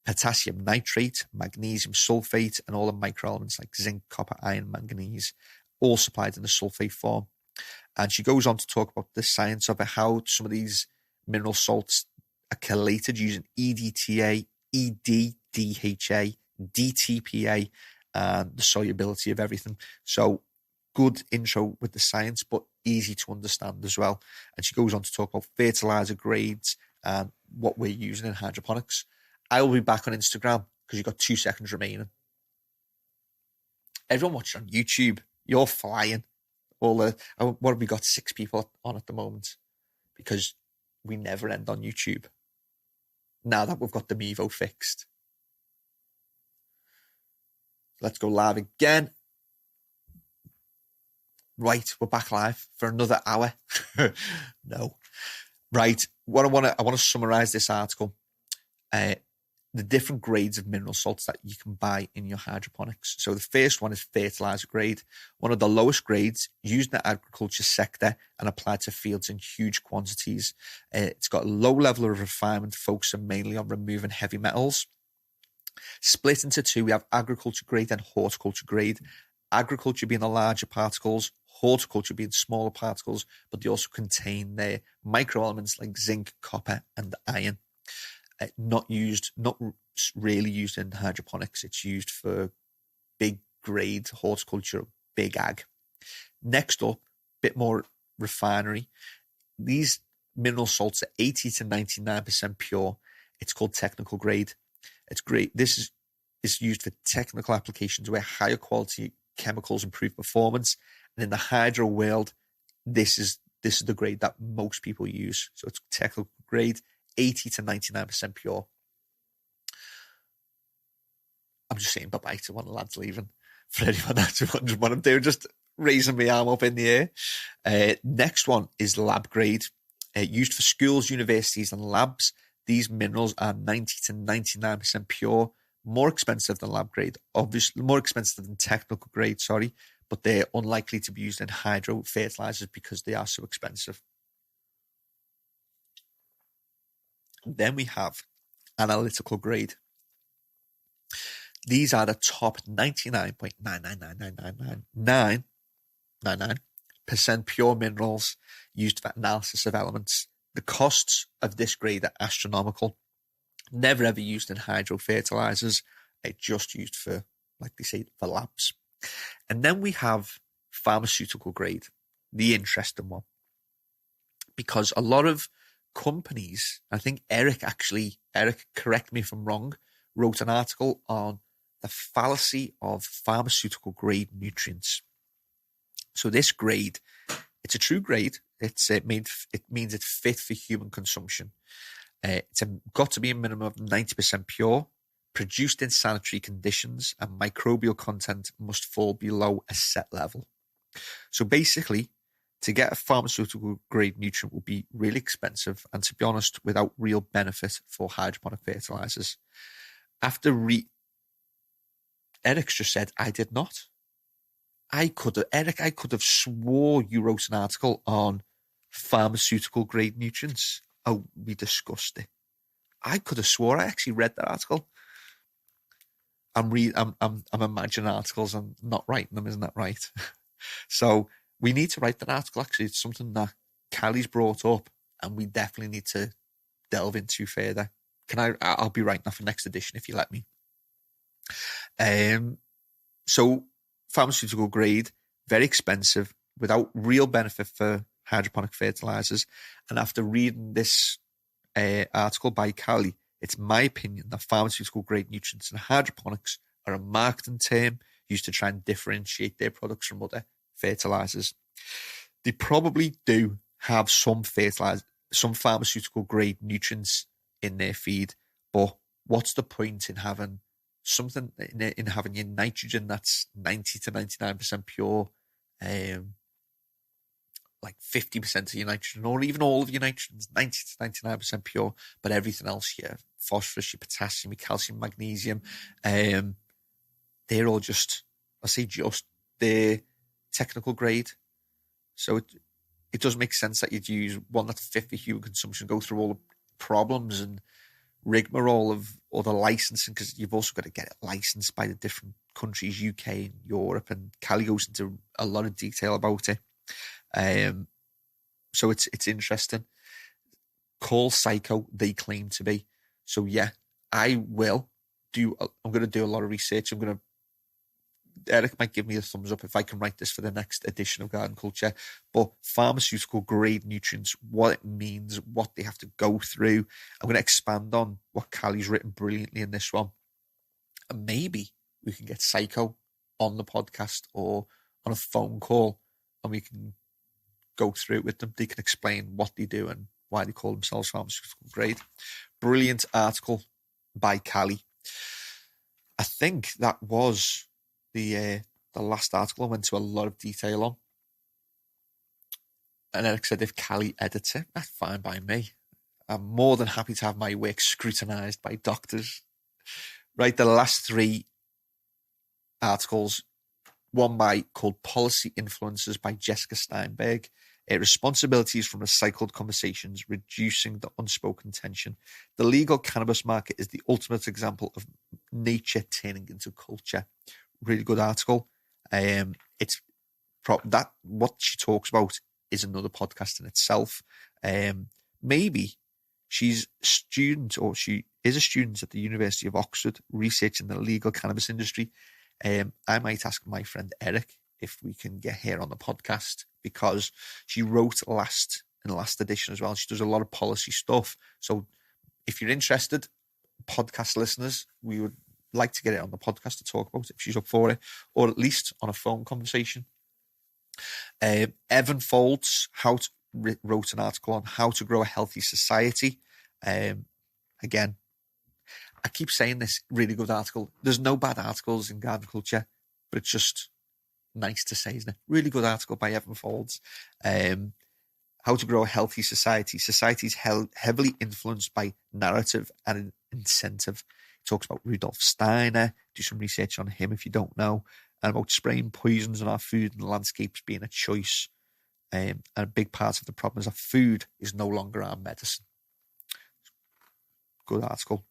Potassium nitrate, magnesium sulfate, and all the microelements like zinc, copper, iron, manganese, all supplied in the sulfate form. And she goes on to talk about the science of it, how some of these mineral salts are chelated using EDTA, EDDHA, DTPA, and the solubility of everything. So good intro with the science, but easy to understand as well. And she goes on to talk about fertilizer grades and what we're using in hydroponics. I will be back on Instagram because you've got 2 seconds remaining. Everyone watching on YouTube, you're flying. What have we got? 6 people on at the moment because we never end on YouTube. Now that we've got the Mevo fixed. Let's go live again. Right, we're back live for another hour. No. Right, what I want to summarize this article. The different grades of mineral salts that you can buy in your hydroponics. So the first one is fertilizer grade, one of the lowest grades used in the agriculture sector and applied to fields in huge quantities. It's got a low level of refinement, focusing mainly on removing heavy metals. Split into 2, we have agriculture grade and horticulture grade. Agriculture being the larger particles, horticulture being smaller particles, but they also contain their microelements like zinc, copper, and iron. Not really used in hydroponics. It's used for big grade horticulture, big ag. Next up, bit more refinery. These mineral salts are 80 to 99% pure. It's called technical grade. It's great. This is used for technical applications where higher quality chemicals improve performance. And in the hydro world, this is the grade that most people use. So it's technical grade, 80 to 99% pure. I'm just saying bye-bye to one of the lads leaving. For anyone that's wondering what I'm doing, just raising my arm up in the air. Next one is lab grade. Used for schools, universities, and labs. These minerals are 90 to 99% pure. More expensive than lab grade. Obviously, more expensive than technical grade, but they're unlikely to be used in hydro fertilizers because they are so expensive. Then we have analytical grade. These are the top 99.9999999% pure minerals used for analysis of elements. The costs of this grade are astronomical. Never ever used in hydro fertilizers. It's just used for, like they say, for labs. And then we have pharmaceutical grade, the interesting one. Because a lot of companies, I think Eric, correct me if I'm wrong, wrote an article on the fallacy of pharmaceutical grade nutrients. So this grade, it's a true grade. It means it's fit for human consumption. It's got to be a minimum of 90% pure, produced in sanitary conditions, and microbial content must fall below a set level. So basically, to get a pharmaceutical grade nutrient will be really expensive and, to be honest, without real benefit for hydroponic fertilizers. Eric's just said, I did not. I could have swore you wrote an article on pharmaceutical grade nutrients. Oh, we discussed it. I could have swore I actually read that article. I'm imagining articles and not writing them, isn't that right? So we need to write that article. Actually, it's something that Callie's brought up, and we definitely need to delve into further. I'll be writing that for next edition if you let me. So pharmaceutical grade, very expensive, without real benefit for hydroponic fertilizers. And after reading this article by Callie, it's my opinion that pharmaceutical grade nutrients in hydroponics are a marketing term used to try and differentiate their products from other fertilizers. They probably do have some pharmaceutical grade nutrients in their feed, but what's the point in having something in having your nitrogen that's 90 to 99% pure, like 50% of your nitrogen, or even all of your nitrogen is 90 to 99% pure, but everything else, your phosphorus, your potassium, your calcium, magnesium, they're all they're technical grade. So it does make sense that you'd use one that's fit for human consumption, go through all the problems and rigmarole of all the licensing, because you've also got to get it licensed by the different countries, UK and Europe, and Callie goes into a lot of detail about it. So it's interesting. Call psycho, they claim to be. So yeah, I'm going to do a lot of research. Eric might give me a thumbs up if I can write this for the next edition of Garden Culture. But pharmaceutical grade nutrients, what it means, what they have to go through. I'm going to expand on what Callie's written brilliantly in this one. And maybe we can get Psycho on the podcast or on a phone call and we can go through it with them. They can explain what they do and why they call themselves pharmaceutical grade. Brilliant article by Callie. I think that was the last article. I went to a lot of detail on. And Eric said if Callie edits it, that's fine by me. I'm more than happy to have my work scrutinised by doctors. Right, the last three articles, one called Policy Influences by Jessica Steinberg, Responsibilities from Recycled Conversations, Reducing the Unspoken Tension. The legal cannabis market is the ultimate example of nature turning into culture. Really good article. What she talks about is another podcast in itself. Maybe she's a student, or she is a student at the University of Oxford, researching the legal cannabis industry. I might ask my friend Eric if we can get her on the podcast, because she wrote in the last edition as well. She does a lot of policy stuff. So if you're interested, podcast listeners, we would like to get it on the podcast to talk about it if she's up for it, or at least on a phone conversation. Evan Folds wrote an article on how to grow a healthy society. Again, I keep saying this, really good article. There's no bad articles in garden culture, but it's just nice to say, isn't it? Really good article by Evan Folds. How to grow a healthy society. Society is heavily influenced by narrative and incentive. He talks about Rudolf Steiner. Do some research on him if you don't know. And about spraying poisons on our food and landscapes being a choice. And a big part of the problem is that food is no longer our medicine. Good article.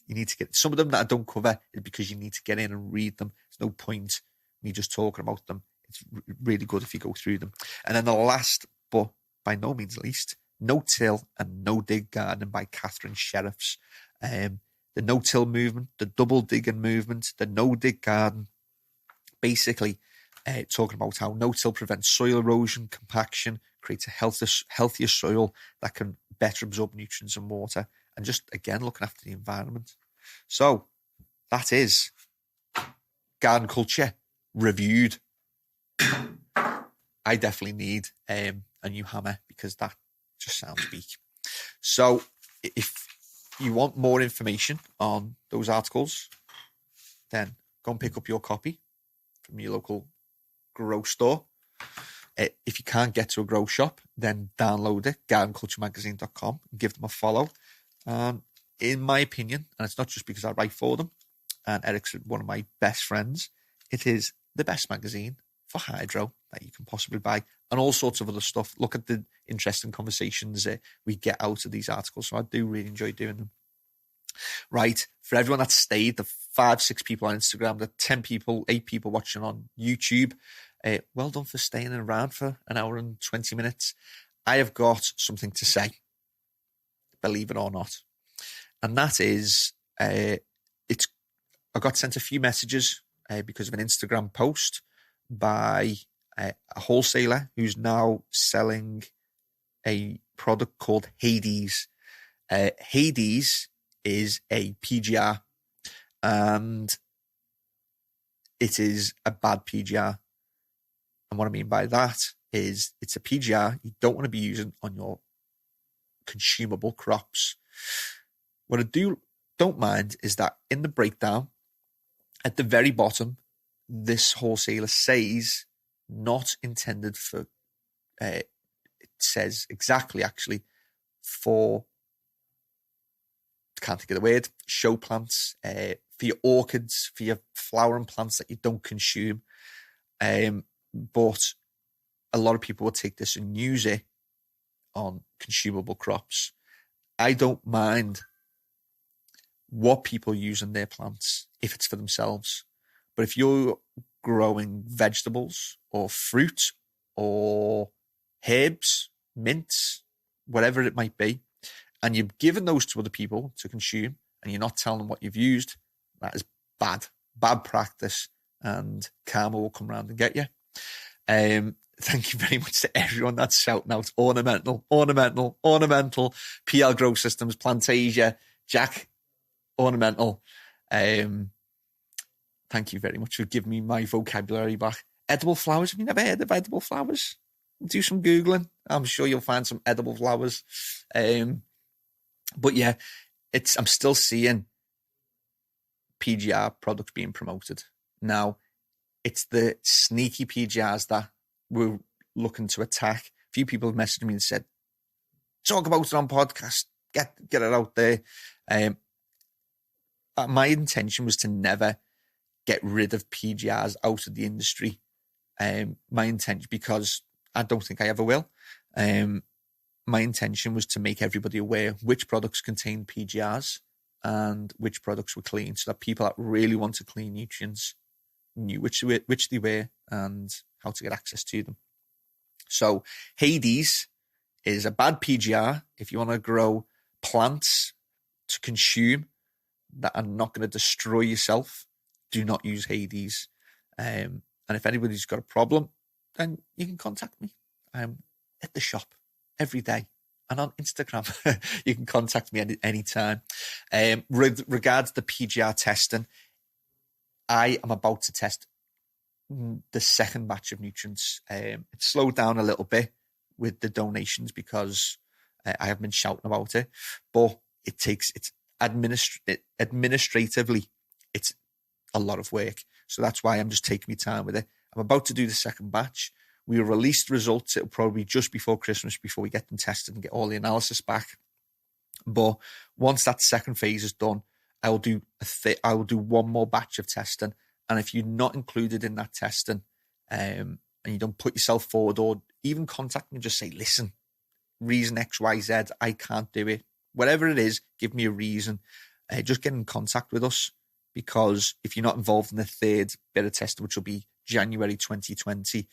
You need to get some of them that I don't cover is because you need to get in and read them. There's no point me just talking about them. It's really good if you go through them. And then the last, but by no means least, No-Till and No-Dig Gardening by Catherine Sheriffs. The no-till movement, the double digging movement, the no-dig garden. Basically, talking about how no-till prevents soil erosion, compaction, creates a healthier soil that can better absorb nutrients and water, and just, again, looking after the environment. So, that is garden culture reviewed. I definitely need a new hammer because that just sounds weak. So, if you want more information on those articles, then go and pick up your copy from your local grow store. If you can't get to a grow shop, then download it, gardenculturemagazine.com, and give them a follow. In my opinion, and it's not just because I write for them, and Eric's one of my best friends, it is the best magazine for hydro that you can possibly buy, and all sorts of other stuff. Look at the interesting conversations we get out of these articles, so I do really enjoy doing them. Right, for everyone that stayed, the 5-6 people on Instagram, the 10 people, 8 people watching on YouTube, well done for staying around for an hour and 20 minutes. I have got something to say, believe it or not. And that is, I got sent a few messages because of an Instagram post by a wholesaler who's now selling a product called Hades. Hades is a PGR, and it is a bad PGR. And what I mean by that is it's a PGR you don't want to be using on your consumable crops. What I don't mind is that in the breakdown, at the very bottom, this wholesaler says not intended for, it says exactly actually for, can't think of the word, show plants, for your orchids, for your flowering plants that you don't consume. But a lot of people will take this and use it on consumable crops. I don't mind what people use in their plants if it's for themselves. But if you're growing vegetables or fruit or herbs, mints, whatever it might be, and you've given those to other people to consume, and you're not telling them what you've used, that is bad practice, and karma will come round and get you. Thank you very much to everyone that's shouting out Ornamental, PL Grow Systems, Plantasia, Jack, Ornamental. Thank you very much for giving me my vocabulary back. Edible flowers. Have you never heard of edible flowers? Do some Googling. I'm sure you'll find some edible flowers. But yeah, I'm still seeing PGR products being promoted. Now, it's the sneaky PGRs that we're looking to attack. A few people have messaged me and said, talk about it on podcast, get it out there. My intention was to never get rid of PGRs out of the industry. My intention, because I don't think I ever will, my intention was to make everybody aware which products contain PGRs and which products were clean, so that people that really want to clean nutrients knew which they were and how to get access to them. So Hades is a bad PGR if you want to grow plants to consume that are not going to destroy yourself. Do not use Hades. And if anybody's got a problem, then you can contact me. I'm at the shop every day. And on Instagram, you can contact me anytime. With regards to PGR testing, I am about to test the second batch of nutrients. It's slowed down a little bit with the donations because I have been shouting about it, but it's administratively, it's a lot of work. So that's why I'm just taking my time with it. I'm about to do the second batch. We will release the results. It'll probably be just before Christmas, before we get them tested and get all the analysis back. But once that second phase is done, I will do one more batch of testing. And if you're not included in that testing, and you don't put yourself forward, or even contact me and just say, listen, reason X, Y, Z, I can't do it. Whatever it is, give me a reason. Just get in contact with us, because if you're not involved in the third bit of testing, which will be January 2020,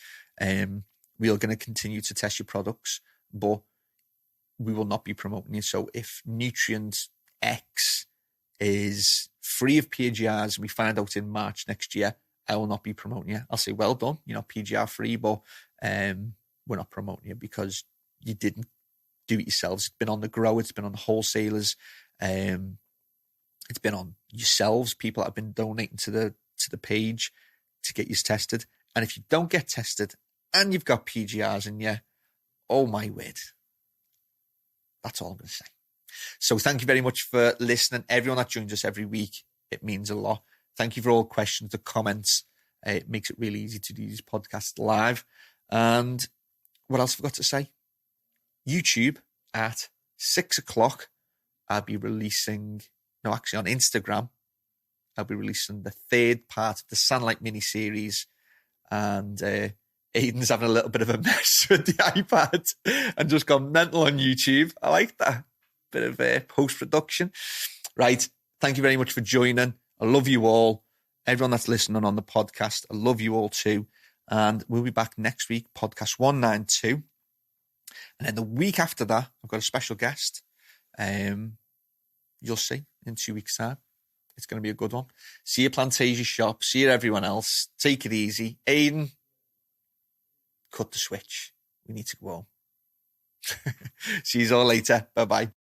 we are going to continue to test your products, but we will not be promoting you. So if nutrient X is free of PGRs and we find out in March next year, I will not be promoting you. I'll say, well done, you're not PGR free, but we're not promoting you because you didn't do it yourselves. It's been on the grower, it's been on the wholesalers, it's been on yourselves, people that have been donating to the page to get you tested. And if you don't get tested and you've got PGRs in you, oh my word, that's all I'm going to say. So thank you very much for listening. Everyone that joins us every week, it means a lot. Thank you for all the questions, the comments. It makes it really easy to do these podcasts live. And what else I forgot to say? YouTube at 6:00, I'll be releasing, on Instagram, I'll be releasing the third part of the SANlight mini-series. And Aiden's having a little bit of a mess with the iPad and just gone mental on YouTube. I like that. Bit of post-production. Right. Thank you very much for joining. I love you all. Everyone that's listening on the podcast, I love you all too. And we'll be back next week, podcast 192. And then the week after that, I've got a special guest. You'll see in 2 weeks' time. It's going to be a good one. See you Plantasia shop. See you everyone else. Take it easy. Aiden, cut the switch. We need to go home. See you all later. Bye-bye.